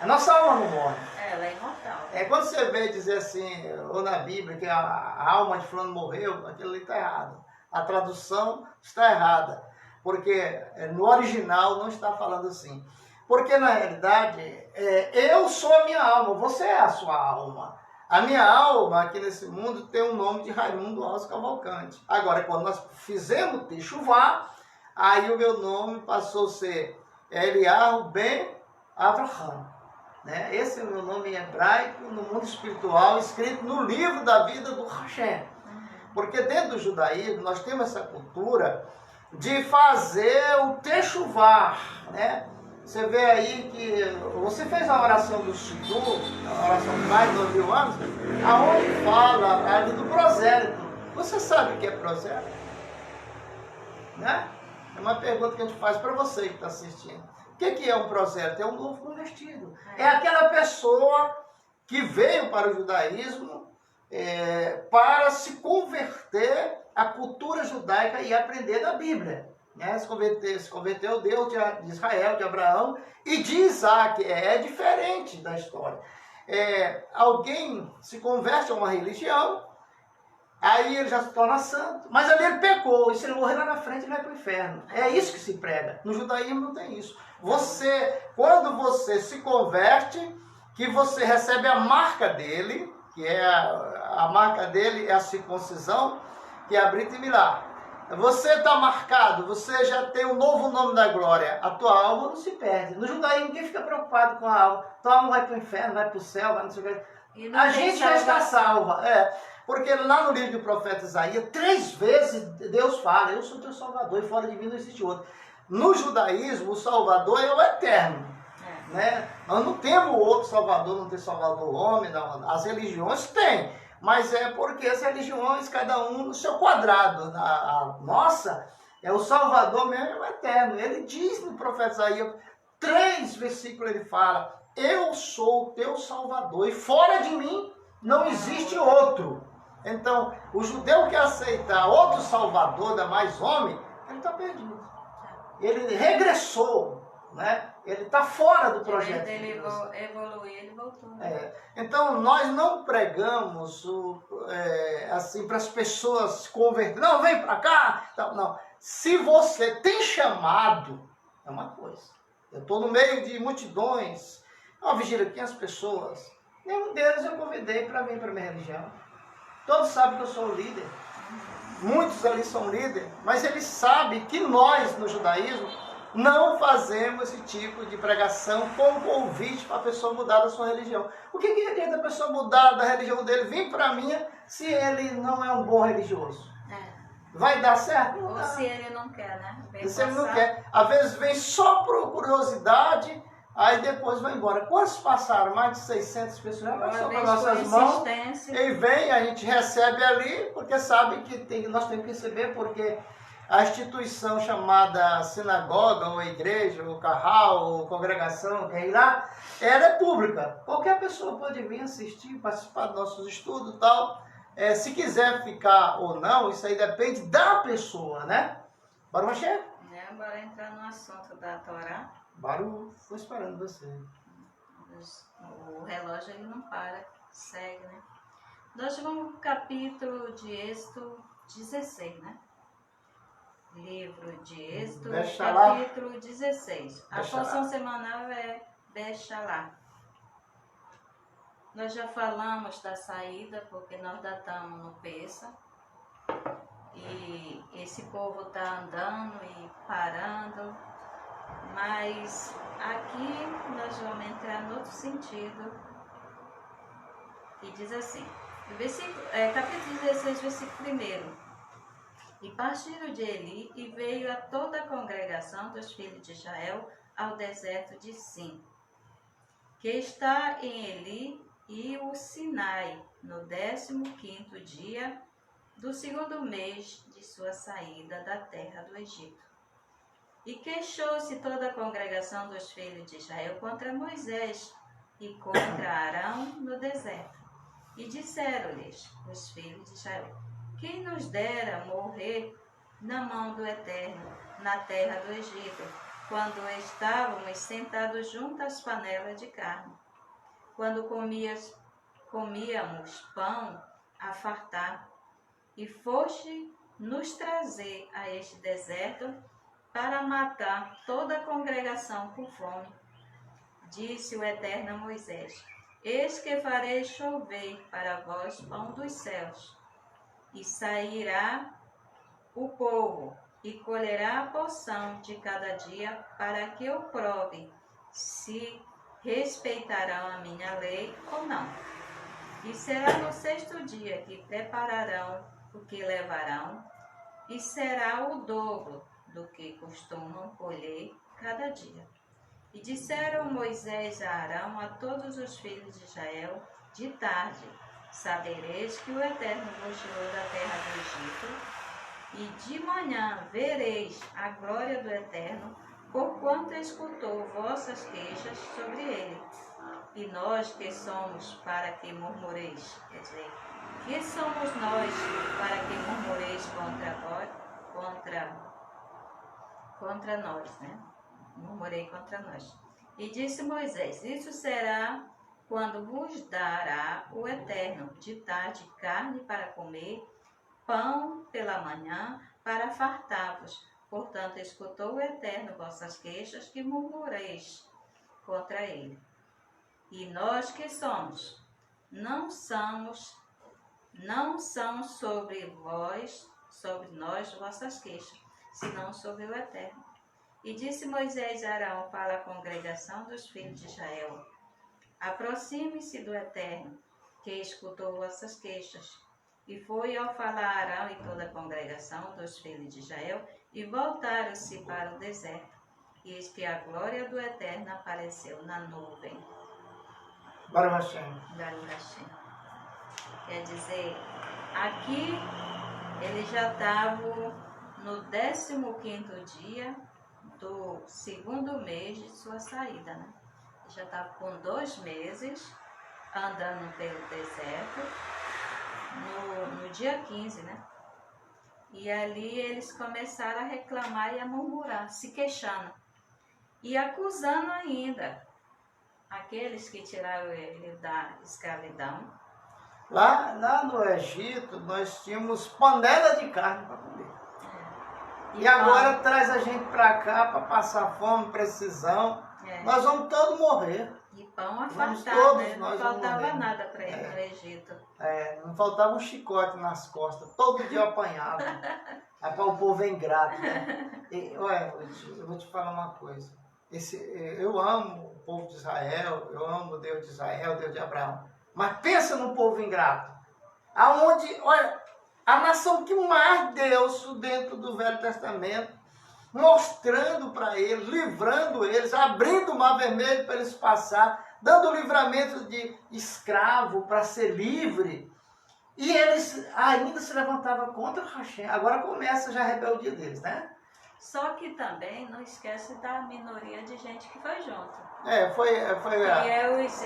A nossa alma não morre. Ela é imortal. Quando você vê dizer assim, ou na Bíblia, que a alma de fulano morreu, aquilo ali está errado. A tradução está errada. Porque no original não está falando assim. Porque na realidade, eu sou a minha alma, você é a sua alma. A minha alma aqui nesse mundo tem o nome de Raimundo Alves Cavalcante. Agora, quando nós fizemos Teshuvá, aí o meu nome passou a ser Eliyahu Ben Avraham. Né? Esse é o meu nome em hebraico, no mundo espiritual, escrito no livro da vida do Hashem. Porque dentro do judaísmo nós temos essa cultura de fazer o Teshuvá, né? Você vê aí que você fez a oração do Shidur, a oração de mais de 2000 anos, aonde fala ali do prosélito. Você sabe o que é prosélito? Né? É uma pergunta que a gente faz para você que está assistindo. O que é um prosélito? É um novo convertido. É aquela pessoa que veio para o judaísmo para se converter à cultura judaica e aprender da Bíblia. Né? Se converteu Deus de Israel, de Abraão e de Isaac. É diferente da história. Alguém se converte a uma religião, aí ele já se torna santo, mas ali ele pecou, e se ele morrer lá na frente, ele vai para o inferno. É isso que se prega. No judaísmo não tem isso. Quando você se converte, que você recebe a marca dele, que a marca dele é a circuncisão, que é a Brit Milá. Você está marcado, você já tem um novo nome da glória, a tua alma não se perde. No judaísmo ninguém fica preocupado com a alma. Tua alma vai para o inferno, vai para o céu, vai não sei o que. A gente já está salva. Porque lá no livro do profeta Isaías, 3 vezes Deus fala, eu sou teu salvador e fora de mim não existe outro. No judaísmo, o salvador é o eterno. Né? Nós não temos outro salvador, não tem salvador homem, não. As religiões têm. Mas é porque as religiões, cada um no seu quadrado. A nossa, o Salvador mesmo, é o eterno. Ele diz no profeta Isaías, 3 versículos ele fala, eu sou o teu Salvador e fora de mim não existe outro. Então, o judeu que aceitar outro Salvador, ainda mais homem, ele está perdido. Ele regressou, né? Ele está fora do projeto. Ele evoluir, ele voltou. Então, nós não pregamos assim para as pessoas se converterem. Não, vem para cá. Não. Se você tem chamado, é uma coisa. Eu estou no meio de multidões. Vigília, 500 pessoas. Nenhum deles eu convidei para vir para a minha religião. Todos sabem que eu sou um líder. Muitos ali são líderes, mas eles sabem que nós, no judaísmo, não fazemos esse tipo de pregação com convite para a pessoa mudar da sua religião. O que adianta a pessoa mudar da religião dele, vir para a minha, se ele não é um bom religioso? Vai dar certo? Não Ou dá. se ele não quer, né? Vem Se ele não passar. quer. Às vezes vem só por curiosidade, aí depois vai embora. Quantos passaram? Mais de 600 pessoas já Uma passou vez para nossas por mãos. insistência. E vem, a gente recebe ali, porque sabe que nós temos que receber, porque a instituição chamada sinagoga, ou igreja, ou carral, ou congregação, quem lá, ela é pública. Qualquer pessoa pode vir assistir, participar dos nossos estudos e tal. Se quiser ficar ou não, isso aí depende da pessoa, né? Bora, Machê? Bora entrar no assunto da Torá. Baru, estou esperando você. O relógio ele não para, segue, né? Nós vamos no capítulo de Êxodo 16, né? Livro de Êxodo, Bechalá. capítulo 16. A Bechalá. porção semanal é Bechalá. Nós já falamos da saída, porque nós datamos no Pêssar. E esse povo está andando e parando. Mas aqui nós vamos entrar no outro sentido. E diz assim, capítulo 16, versículo 1. E partiram de Eli e veio a toda a congregação dos filhos de Israel ao deserto de Sim, que está em Eli e o Sinai, no 15º dia do 2º mês de sua saída da terra do Egito. E queixou-se toda a congregação dos filhos de Israel contra Moisés e contra Arão no deserto. E disseram-lhes os filhos de Israel: quem nos dera morrer na mão do Eterno, na terra do Egito, quando estávamos sentados junto às panelas de carne, quando comíamos pão a fartar, e foste nos trazer a este deserto para matar toda a congregação por fome. Disse o Eterno a Moisés: eis que farei chover para vós pão dos céus, e sairá o povo, e colherá a porção de cada dia, para que eu prove se respeitarão a minha lei ou não. E será no 6º dia que prepararão o que levarão, e será o dobro do que costumam colher cada dia. E disseram Moisés a Arão, a todos os filhos de Israel, de tarde: sabereis que o Eterno vos tirou da terra do Egito, e de manhã vereis a glória do Eterno, porquanto escutou vossas queixas sobre ele. E nós que somos para que murmureis? Quer dizer, que somos nós para que murmureis contra nós, né? Murmurei contra nós. E disse Moisés: isso será quando vos dará o Eterno de tarde carne para comer, pão pela manhã para fartar-vos. Portanto, escutou o Eterno vossas queixas, que murmureis contra ele. E nós que somos, não são sobre nós vossas queixas, senão sobre o Eterno. E disse Moisés a Arão para a congregação dos filhos de Israel: aproxime-se do Eterno, que escutou vossas queixas. E foi ao falar Arão e toda a congregação dos filhos de Israel, e voltaram-se para o deserto. E eis que a glória do Eterno apareceu na nuvem. Baruch Hashem. Baruch Hashem. Quer dizer, aqui eles já estavam no 15º dia do 2º mês de sua saída, né? Já estavam com 2 meses andando pelo deserto, no dia 15, né? E ali eles começaram a reclamar e a murmurar, se queixando e acusando ainda aqueles que tiraram ele da escravidão. Lá no Egito, nós tínhamos panela de carne para comer. E agora traz a gente para cá para passar fome, precisão. Nós vamos todos morrer. E pão a fartar, todos né? Não nós faltava vamos morrer. nada para ele no Egito. Não faltava um chicote nas costas, todo dia eu apanhava. Rapaz, o povo é ingrato, né? Olha, eu vou te falar uma coisa. Eu amo o povo de Israel, eu amo o Deus de Israel, o Deus de Abraão. Mas pensa no povo ingrato. Aonde, olha, a nação que mais Deus dentro do Velho Testamento, mostrando para eles, livrando eles, abrindo o mar vermelho para eles passar, dando livramento de escravo para ser livre. E eles ainda se levantavam contra o Hashem. Agora começa já a rebeldia deles, né? Só que também não esquece da minoria de gente que foi junto. Foi E os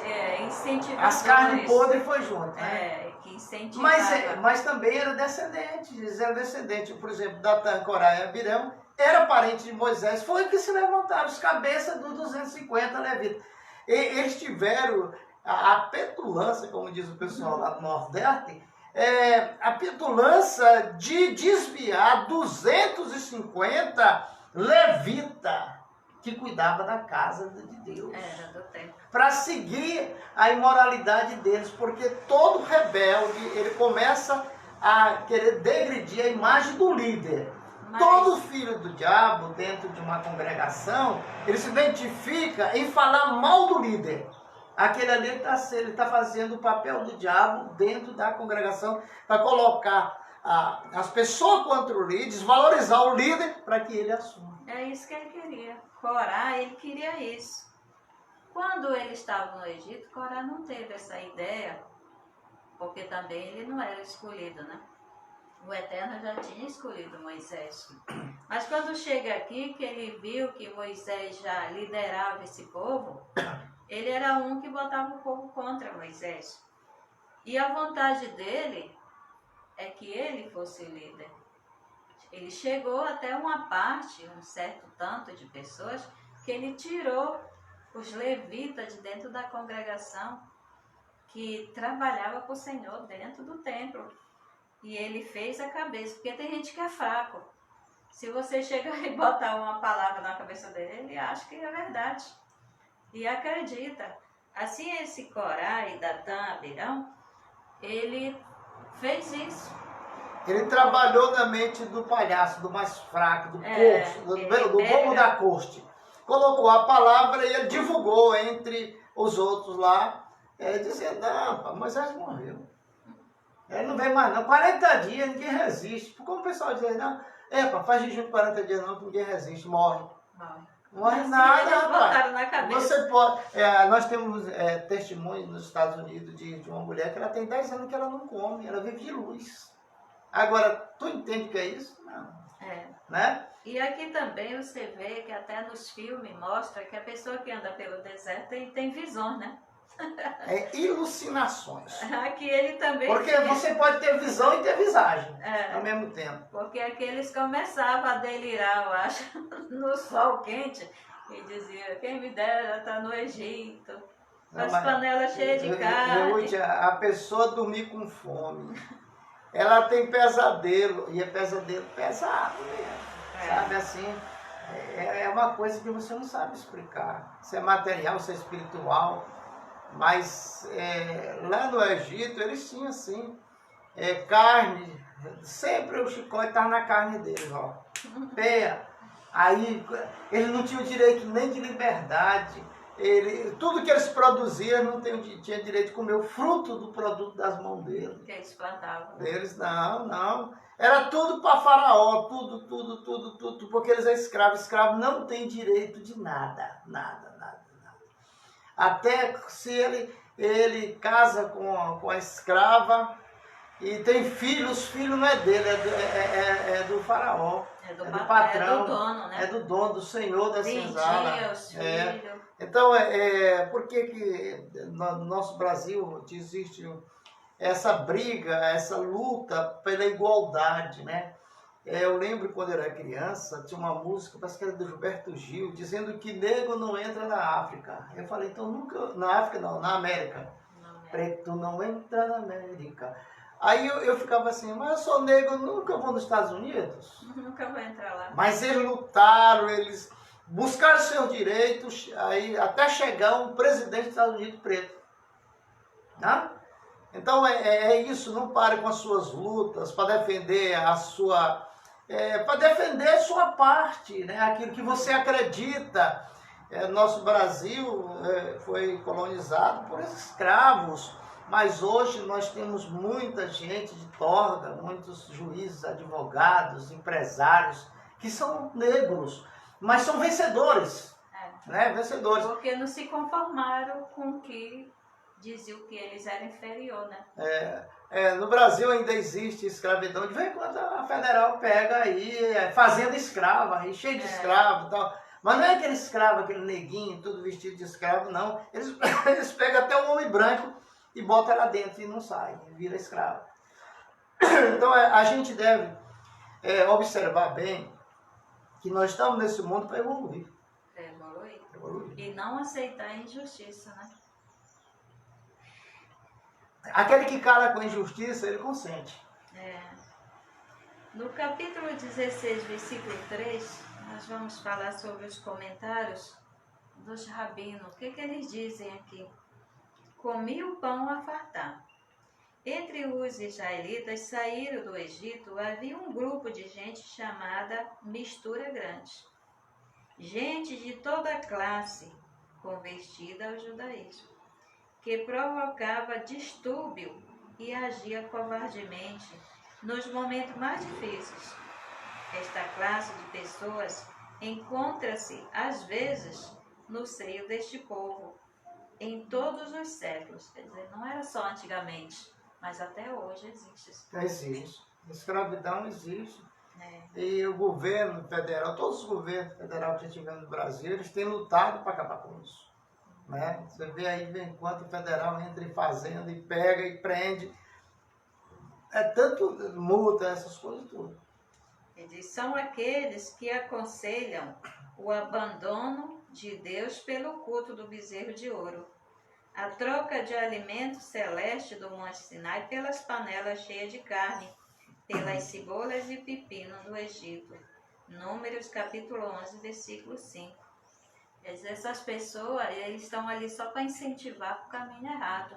incentivadores. as carnes podres foi junto, né? Que incentivavam. Mas também era descendente, eles eram descendentes. Por exemplo, Datã, Corá e Abirão era parente de Moisés. Foi que se levantaram os cabeças dos 250 levitas. Eles tiveram a petulância, como diz o pessoal lá do Nordeste, a petulância de desviar 250 levitas que cuidava da casa de Deus. Era do tempo. Para seguir a imoralidade deles, porque todo rebelde, ele começa a querer degredir a imagem do líder. Todo filho do diabo, dentro de uma congregação, ele se identifica em falar mal do líder. Aquele ali ele está fazendo o papel do diabo dentro da congregação para colocar as pessoas contra o líder, desvalorizar o líder para que ele assuma. É isso que ele queria. Corá, ele queria isso. Quando ele estava no Egito, Corá não teve essa ideia, porque também ele não era escolhido, né? O Eterno já tinha escolhido Moisés. Mas quando chega aqui, que ele viu que Moisés já liderava esse povo, ele era um que botava o povo contra Moisés. E a vontade dele é que ele fosse o líder. Ele chegou até uma parte, um certo tanto de pessoas, que ele tirou os levitas de dentro da congregação que trabalhava com o Senhor dentro do templo. E ele fez a cabeça, porque tem gente que é fraco. Se você chegar e botar uma palavra na cabeça dele, ele acha que é verdade. E acredita. Assim, esse Corá e Datã, Abirão, ele fez isso. Ele trabalhou na mente do palhaço, do mais fraco, do bobo da corte. Colocou a palavra e ele divulgou entre os outros lá, dizendo, não, Moisés morreu. Ele não vem mais não. 40 dias, ninguém resiste. Como o pessoal diz, não, faz jejum de 40 dias não, que ninguém resiste, morre. Morre assim, nada, eles rapaz. botaram na cabeça. Você pode. Nós temos testemunho nos Estados Unidos de uma mulher que ela tem 10 anos que ela não come, ela vive de luz. Agora, tu entende o que é isso? Não. Né? E aqui também você vê que até nos filmes mostra que a pessoa que anda pelo deserto tem visões, né? Ilucinações. Aqui ele também... Porque você pode ter visão e ter visagem ao mesmo tempo. Porque aqui eles começavam a delirar, eu acho, no sol quente. E dizia, quem me dera estar no Egito, com as panelas cheias de carne. A pessoa dormir com fome. Ela tem pesadelo, e é pesadelo pesado mesmo. Sabe assim? É uma coisa que você não sabe explicar. Se é material, se é espiritual. Mas lá no Egito eles tinham assim, carne, sempre o chicote estava na carne deles, ó. Aí eles não tinham direito nem de liberdade. Tudo que eles produziam não tinha direito de comer o fruto do produto das mãos deles. Que eles plantavam. Eles não. Era tudo para faraó, tudo, porque eles são escravos. Escravo não tem direito de nada. Até se ele casa com a escrava e tem filhos, os filhos não é dele, é do faraó. É do patrão. É do dono, né? É do dono, do senhor da senzala. Os filhos. Então, por que no nosso Brasil existe essa briga, essa luta pela igualdade, né? Eu lembro quando eu era criança, tinha uma música, parece que era do Gilberto Gil, dizendo que negro não entra na África. Eu falei, então nunca, na África não, na América. Preto não entra na América. Aí eu ficava assim, mas eu sou negro, nunca vou nos Estados Unidos. Nunca vou entrar lá. Mas eles lutaram, eles buscaram seus direitos, aí até chegar um presidente dos Estados Unidos preto. Né? Então é isso, não pare com as suas lutas para defender a sua, para defender a sua parte, né? Aquilo que você acredita. Nosso Brasil foi colonizado por escravos, mas hoje nós temos muita gente de torga, muitos juízes, advogados, empresários, que são negros, mas são vencedores, né? Vencedores. Porque não se conformaram com o que diziam que eles eram inferior, né? No Brasil ainda existe escravidão, de vez em quando a federal pega aí, fazenda escrava, aí, cheio de escravo e tal. Mas não é aquele escravo, aquele neguinho, tudo vestido de escravo, não. Eles pegam até um homem branco e botam lá dentro e não sai, vira escravo. Então a gente deve observar bem que nós estamos nesse mundo para evoluir. Evoluir. E não aceitar a injustiça, né? Aquele que cala com a injustiça, ele consente. No capítulo 16, versículo 3, nós vamos falar sobre os comentários dos rabinos. O que eles dizem aqui? Comi o pão a fartar. Entre os israelitas saíram do Egito, havia um grupo de gente chamada Mistura Grande. Gente de toda classe convertida ao judaísmo, que provocava distúrbio e agia covardemente nos momentos mais difíceis. Esta classe de pessoas encontra-se, às vezes, no seio deste povo, em todos os séculos. Quer dizer, não era só antigamente, mas até hoje existe. Existe. A escravidão existe. E o governo federal, todos os governos federais que tivemos no Brasil, eles têm lutado para acabar com isso. Né? Você vê aí, enquanto o federal entra em fazenda e pega e prende, tanto multa, essas coisas tudo. Eles são aqueles que aconselham o abandono de Deus pelo culto do bezerro de ouro, a troca de alimento celeste do Monte Sinai pelas panelas cheias de carne, pelas cebolas e pepino do Egito. Números capítulo 11, versículo 5. Quer dizer, essas pessoas eles estão ali só para incentivar o caminho errado,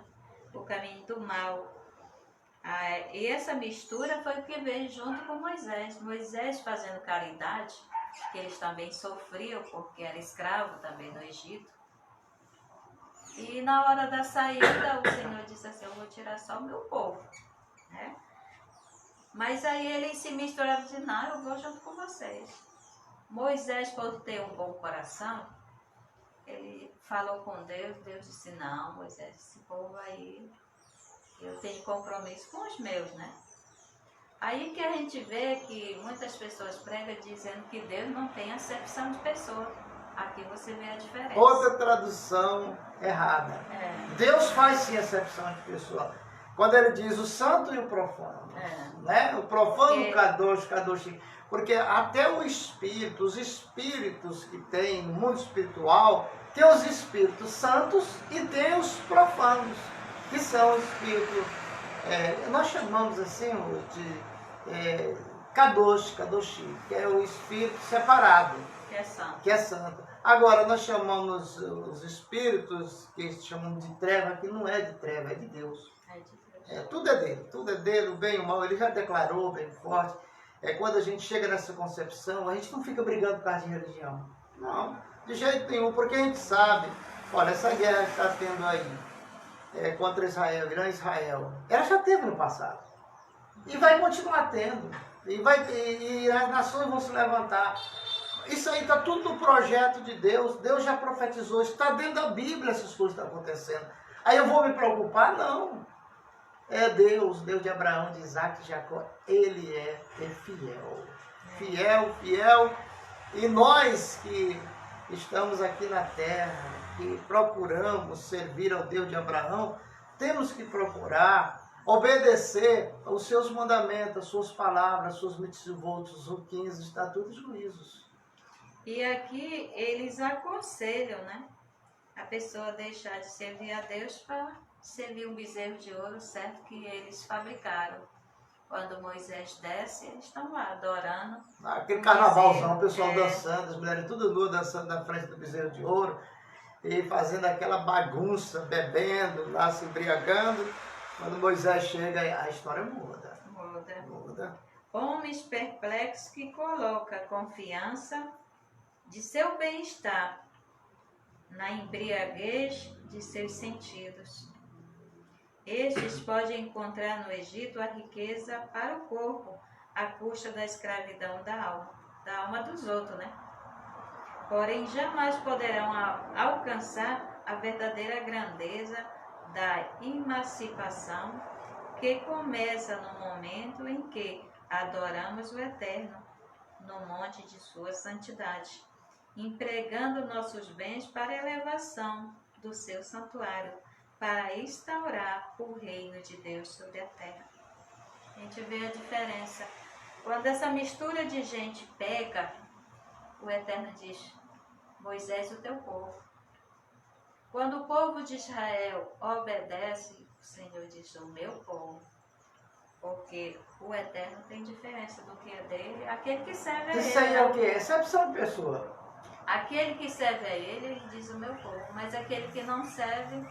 o caminho do mal. E essa mistura foi o que veio junto com Moisés. Moisés fazendo caridade, que eles também sofriam porque era escravo também no Egito. E na hora da saída o Senhor disse assim, eu vou tirar só o meu povo, né? Mas aí eles se misturaram e disseram, não, eu vou junto com vocês. Moisés, por ter um bom coração, ele falou com Deus, Deus disse, não, Moisés, esse povo aí, eu tenho compromisso com os meus, né? Aí que a gente vê que muitas pessoas pregam dizendo que Deus não tem acepção de pessoa. Aqui você vê a diferença. Outra tradução errada. Deus faz sim acepção de pessoa. Quando ele diz o santo e o profano. Né? O profano, o kadosh. Porque até o espírito, os espíritos que tem no mundo espiritual, tem os espíritos santos e tem os profanos, que são os espíritos, nós chamamos assim de kadoshi, que é o espírito separado, que é santo. Agora nós chamamos os espíritos que chamamos de treva, que não é de treva, é de Deus. Tudo é dele, o bem e o mal, ele já declarou bem forte. Quando a gente chega nessa concepção, a gente não fica brigando por causa de religião. Não, de jeito nenhum, porque a gente sabe, olha, essa guerra que está tendo aí contra Israel, Irã e Israel, ela já teve no passado. E vai continuar tendo. E as nações vão se levantar. Isso aí está tudo no projeto de Deus. Deus já profetizou, está dentro da Bíblia essas coisas estão acontecendo. Aí eu vou me preocupar? Não. É Deus de Abraão, de Isaac, de Jacó. Ele é fiel. Fiel. E nós que estamos aqui na terra, que procuramos servir ao Deus de Abraão, temos que procurar obedecer aos seus mandamentos, às suas palavras, às suas mitzvot, os 15 estatutos e juízos. E aqui eles aconselham, né? A pessoa deixar de servir a Deus para servir um bezerro de ouro, certo, que eles fabricaram. Quando Moisés desce, eles estão lá adorando. Aquele carnavalzão, o pessoal dançando, as mulheres tudo nuas dançando na frente do bezerro de ouro e fazendo aquela bagunça, bebendo, lá se embriagando. Quando Moisés chega, a história muda. Muda. Homens perplexos que colocam a confiança de seu bem-estar na embriaguez de seus sentidos. Estes podem encontrar no Egito a riqueza para o corpo, à custa da escravidão da alma dos outros, né? Porém, jamais poderão alcançar a verdadeira grandeza da emancipação que começa no momento em que adoramos o Eterno no monte de sua santidade, empregando nossos bens para a elevação do seu santuário, para instaurar o reino de Deus sobre a terra. A gente vê a diferença. Quando essa mistura de gente pega, o Eterno diz: Moisés, o teu povo. Quando o povo de Israel obedece, o Senhor diz: o meu povo. Porque o Eterno tem diferença do que é dele. Aquele que serve a ele. Isso aí é o quê? Excepção de pessoa. Aquele que serve a ele diz: o meu povo. Mas aquele que não serve,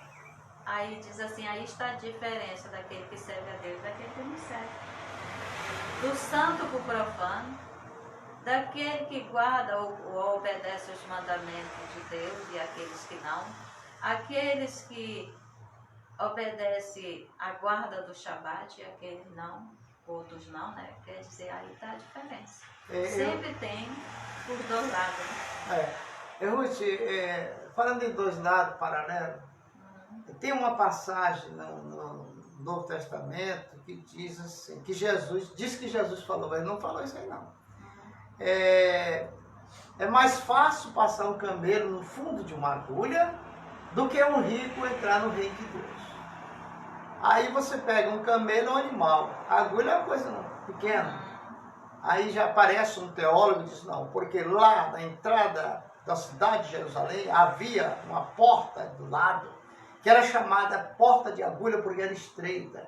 aí diz assim: aí está a diferença daquele que serve a Deus e daquele que não serve. Do santo para o profano, daquele que guarda ou obedece os mandamentos de Deus e aqueles que não, aqueles que obedecem a guarda do Shabat e aqueles não, outros não, né? Quer dizer, aí está a diferença. Sempre tem os dois lados, né? Ruth, falando em dois lados paralelos, tem uma passagem no Novo Testamento que diz assim, que Jesus falou, mas não falou isso aí não. É mais fácil passar um camelo no fundo de uma agulha do que um rico entrar no reino de Deus. Aí você pega um camelo ou um animal, a agulha é uma coisa pequena. Aí já aparece um teólogo e diz: não, porque lá na entrada da cidade de Jerusalém havia uma porta do lado que era chamada porta de agulha porque era estreita.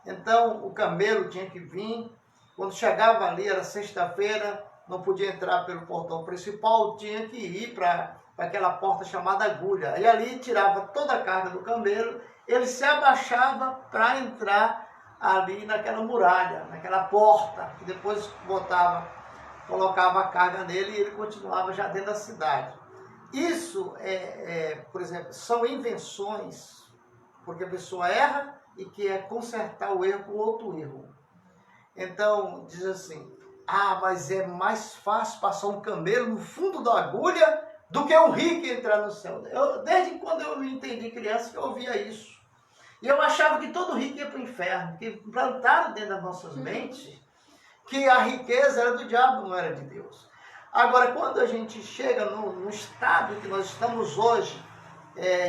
Então o camelo tinha que vir, quando chegava ali, era sexta-feira, não podia entrar pelo portão principal, tinha que ir para aquela porta chamada agulha. E ali tirava toda a carga do camelo, ele se abaixava para entrar ali naquela muralha, naquela porta, que depois colocava a carga nele e ele continuava já dentro da cidade. Isso, por exemplo, são invenções, porque a pessoa erra e quer consertar o erro com outro erro. Então, diz assim: mas é mais fácil passar um camelo no fundo da agulha do que um rico entrar no céu. Desde quando eu me entendi criança que eu ouvia isso. E eu achava que todo rico ia para o inferno, que plantaram dentro das nossas mentes que a riqueza era do diabo, não era de Deus. Agora, quando a gente chega no estado que nós estamos hoje,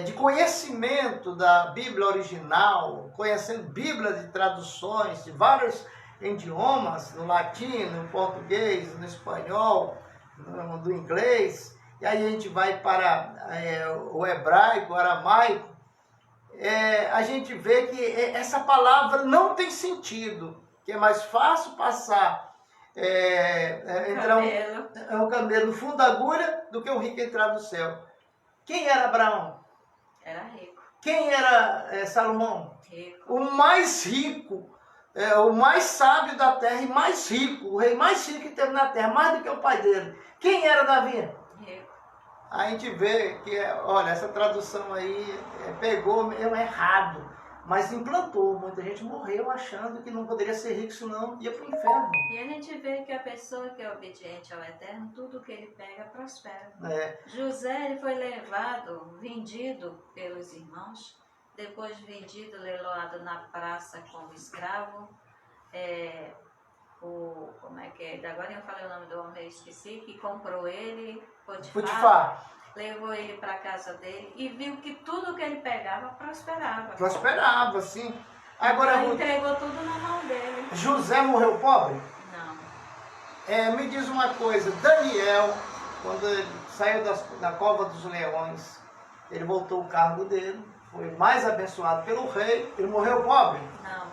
de conhecimento da Bíblia original, conhecendo Bíblia de traduções de vários idiomas, no latim, no português, no espanhol, do inglês, e aí a gente vai para o hebraico, o aramaico, a gente vê que essa palavra não tem sentido, que é mais fácil passar entrar um camelo no fundo da agulha do que um rico entrar no céu. Quem era Abraão? Era rico. Quem era Salomão? Rico. O mais rico, o mais sábio da terra e mais rico, o rei mais rico que teve na terra, mais do que o pai dele. Quem era Davi? Rico. A gente vê que, olha, essa tradução aí pegou mesmo errado, mas implantou. Muita gente morreu achando que não poderia ser rico, senão ia para o inferno. E a gente vê que a pessoa que é obediente ao Eterno, tudo que ele pega prospera. José, ele foi vendido pelos irmãos, depois vendido, leiloado na praça como escravo. Como é que é? Agora eu falei o nome do homem, eu esqueci, que comprou ele, Potifar. Levou ele para a casa dele e viu que tudo que ele pegava prosperava. Prosperava, sim. Agora, ele entregou tudo na mão dele. José morreu pobre? Não. Me diz uma coisa, Daniel, quando ele saiu da cova dos leões, ele voltou o cargo dele, foi mais abençoado pelo rei, ele morreu pobre? Não.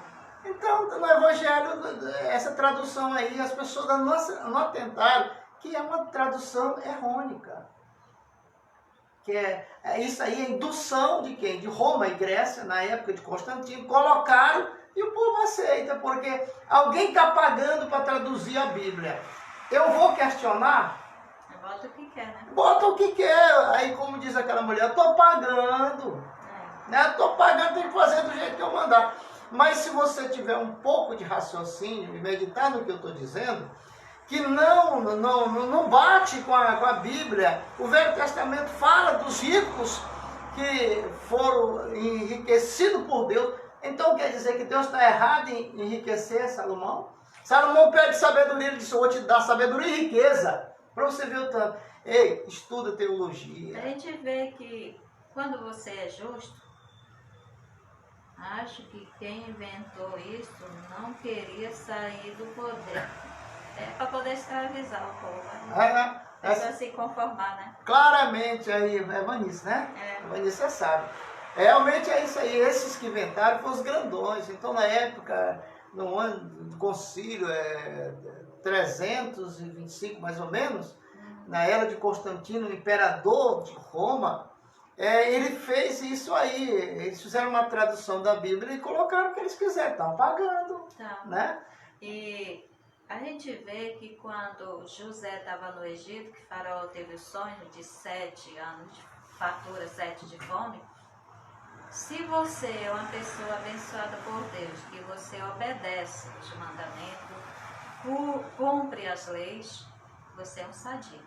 Então, no Evangelho, essa tradução aí, as pessoas não atentaram que é uma tradução errônea. que isso aí é indução de quem? De Roma e Grécia, na época de Constantino, colocaram e o povo aceita, porque alguém está pagando para traduzir a Bíblia. Eu vou questionar? Bota o que quer, né? Bota o que quer. Aí, como diz aquela mulher, eu estou pagando. Né? Estou pagando, tem que fazer do jeito que eu mandar. Mas se você tiver um pouco de raciocínio e meditar no que eu estou dizendo, que não bate com a Bíblia. O Velho Testamento fala dos ricos que foram enriquecidos por Deus. Então quer dizer que Deus está errado em enriquecer Salomão? Salomão pede sabedoria, ele disse, eu vou te dar sabedoria e riqueza. Para você ver o tanto. Ei, estuda teologia. A gente vê que quando você é justo, acho que quem inventou isso não queria sair do poder. É para poder escravizar o povo. Né? É para se conformar, né? Claramente, aí, é Vanice, né? Vanice é sábio. Realmente é isso aí. Esses que inventaram foram os grandões. Então, na época, no ano do concílio, 325 mais ou menos, na era de Constantino, o imperador de Roma, ele fez isso aí. Eles fizeram uma tradução da Bíblia e colocaram o que eles quiseram. Estão pagando, né? E a gente vê que quando José estava no Egito, que Faraó teve o sonho de 7 anos de fartura, 7 de fome, se você é uma pessoa abençoada por Deus, que você obedece os mandamentos, cumpre as leis, você é um sadio.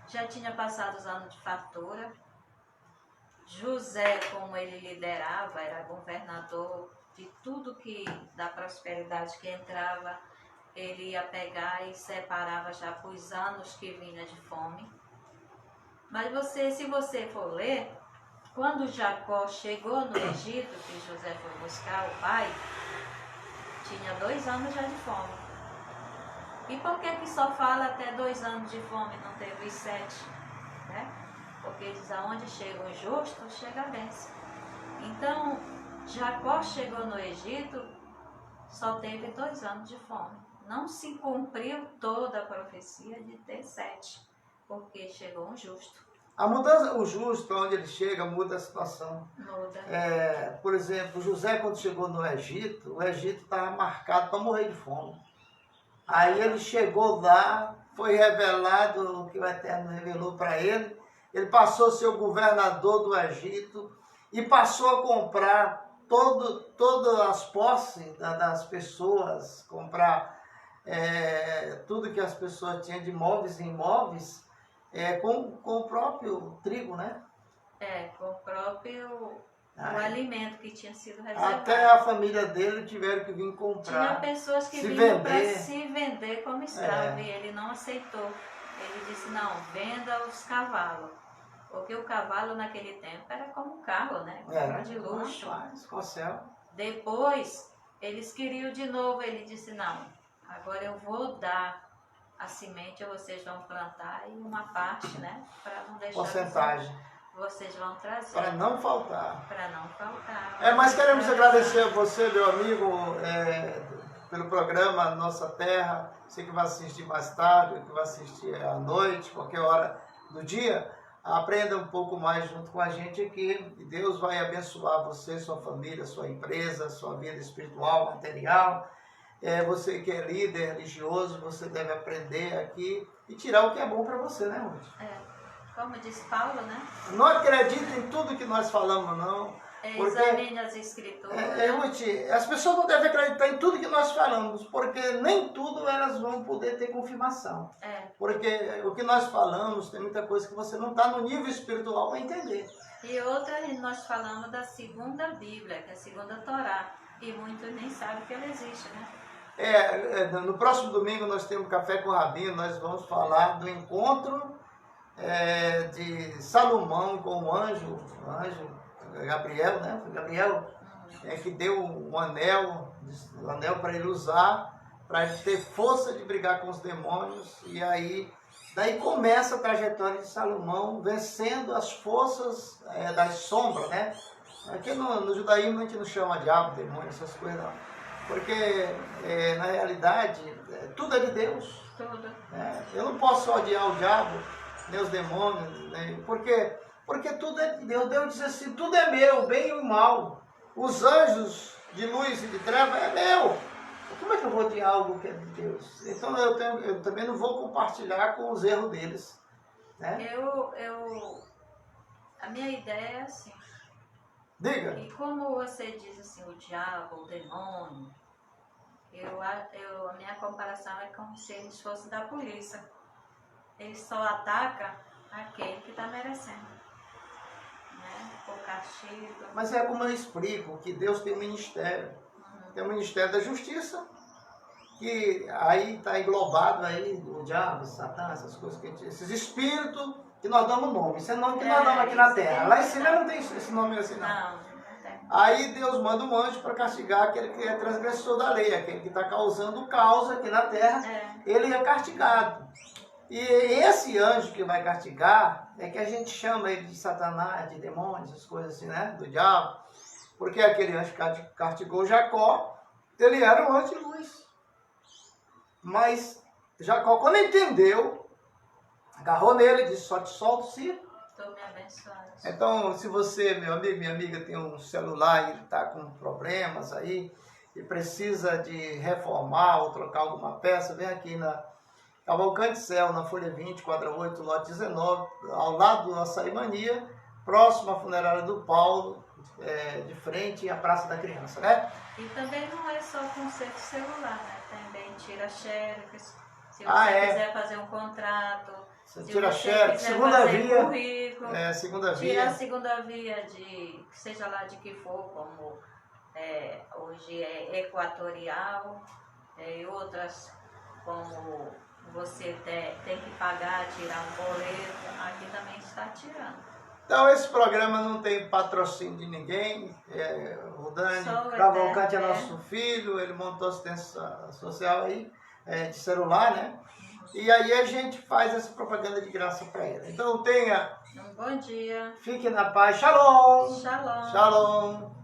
Já tinha passado os anos de fartura, José, como ele liderava, era governador de tudo da prosperidade que entrava, ele ia pegar e separava já para os anos que vinha de fome. Mas se você for ler, quando Jacó chegou no Egito, que José foi buscar o pai, tinha 2 anos já de fome. E por que só fala até 2 anos de fome, não teve os 7? Né? Porque diz, aonde chega o justo, chega a bênção. Então, Jacó chegou no Egito, só teve 2 anos de fome. Não se cumpriu toda a profecia de ter 7, porque chegou um justo. A mudança, o justo, onde ele chega, muda a situação. Muda. Por exemplo, José, quando chegou no Egito, o Egito estava marcado para morrer de fome. Aí ele chegou lá, foi revelado o que o Eterno revelou para ele. Ele passou a ser o governador do Egito e passou a comprar todas as posses das pessoas, comprar tudo que as pessoas tinham de móveis e imóveis, com o próprio trigo, né? Com o próprio o alimento que tinha sido reservado. Até a família dele tiveram que vir comprar. Tinha pessoas que vinham para se vender como escravo e ele não aceitou. Ele disse, não, venda os cavalos. Porque o cavalo naquele tempo era como um carro, né? Carro de luxo. Depois, eles queriam de novo. Ele disse, não, agora eu vou dar a semente, vocês vão plantar e uma parte, né? Para não deixar... Porcentagem. Vocês vão trazer. Para não faltar. Para não faltar. Mas queremos agradecer a você, meu amigo, pelo programa Nossa Terra. Você que vai assistir mais tarde, que vai assistir à noite, qualquer hora do dia. Aprenda um pouco mais junto com a gente aqui. E Deus vai abençoar você, sua família, sua empresa, sua vida espiritual, material. Você que é líder religioso, você deve aprender aqui e tirar o que é bom para você, né, Ruth? Como diz Paulo, né? Não acredite em tudo que nós falamos, não. Examine as escrituras. Ruth, as pessoas não devem acreditar em tudo que nós falamos, porque nem tudo elas vão poder ter confirmação. Porque o que nós falamos, tem muita coisa que você não está no nível espiritual para entender. E outra, nós falamos da segunda Bíblia, que é a segunda Torá. E muitos nem sabem que ela existe, né? No próximo domingo nós temos Café com o Rabino, nós vamos falar do encontro de Salomão com o anjo Gabriel, né? Foi Gabriel que deu um anel para ele usar, para ele ter força de brigar com os demônios. E daí começa a trajetória de Salomão vencendo as forças das sombras, né? Aqui no judaísmo a gente não chama diabo, demônio, essas coisas não. Porque na realidade tudo é de Deus. Tudo. Eu não posso odiar o diabo, nem os demônios, porque tudo é de Deus. Deus diz assim, tudo é meu, o bem e o mal. Os anjos de luz e de treva é meu. Como é que eu vou ter algo que é de Deus? Então eu também não vou compartilhar com os erros deles. Né? A minha ideia é assim. Diga. E como você diz assim, o diabo, o demônio, a minha comparação é como se eles fossem da polícia. Eles só atacam aquele que está merecendo. Né? O castigo. Mas é como eu explico, que Deus tem um ministério. Tem o Ministério da Justiça, que aí está englobado aí o diabo, Satã, essas coisas, esses espíritos que nós damos nome. Isso é nome que nós damos aqui na Terra. Lá em cima não tem esse nome assim, não. Não tem. Aí Deus manda um anjo para castigar aquele que é transgressor da lei, aquele que está causando caos aqui na Terra. Ele é castigado. E esse anjo que vai castigar, é que a gente chama ele de Satanás, de demônios, essas coisas assim, né? Do diabo. Porque aquele anjo que castigou Jacó, ele era um anjo de luz. Mas Jacó, quando entendeu, agarrou nele e disse, só te solto se... Estou me abençoando. Então, se você, meu amigo, minha amiga, tem um celular e ele está com problemas aí, e precisa de reformar ou trocar alguma peça, vem aqui na Cavalcante Céu, na Folha 20, quadra 8, lote 19, ao lado do Açaí Mania, próximo à funerária do Paulo, de frente à Praça da Criança, né? E também não é só conserto celular, né? Também tira xerox, se você quiser fazer um contrato, você se tira você xerox, quiser segunda fazer via, currículo, segunda tira via. a segunda via de, seja lá de que for, como hoje é equatorial, e outras como você tem que pagar, tirar um boleto, aqui também está tirando. Então, esse programa não tem patrocínio de ninguém. O Dani Cavalcante é nosso filho, ele montou assistência social aí, de celular, né? E aí a gente faz essa propaganda de graça para ele. Então, tenha um bom dia. Fique na paz. Shalom. Shalom. Shalom.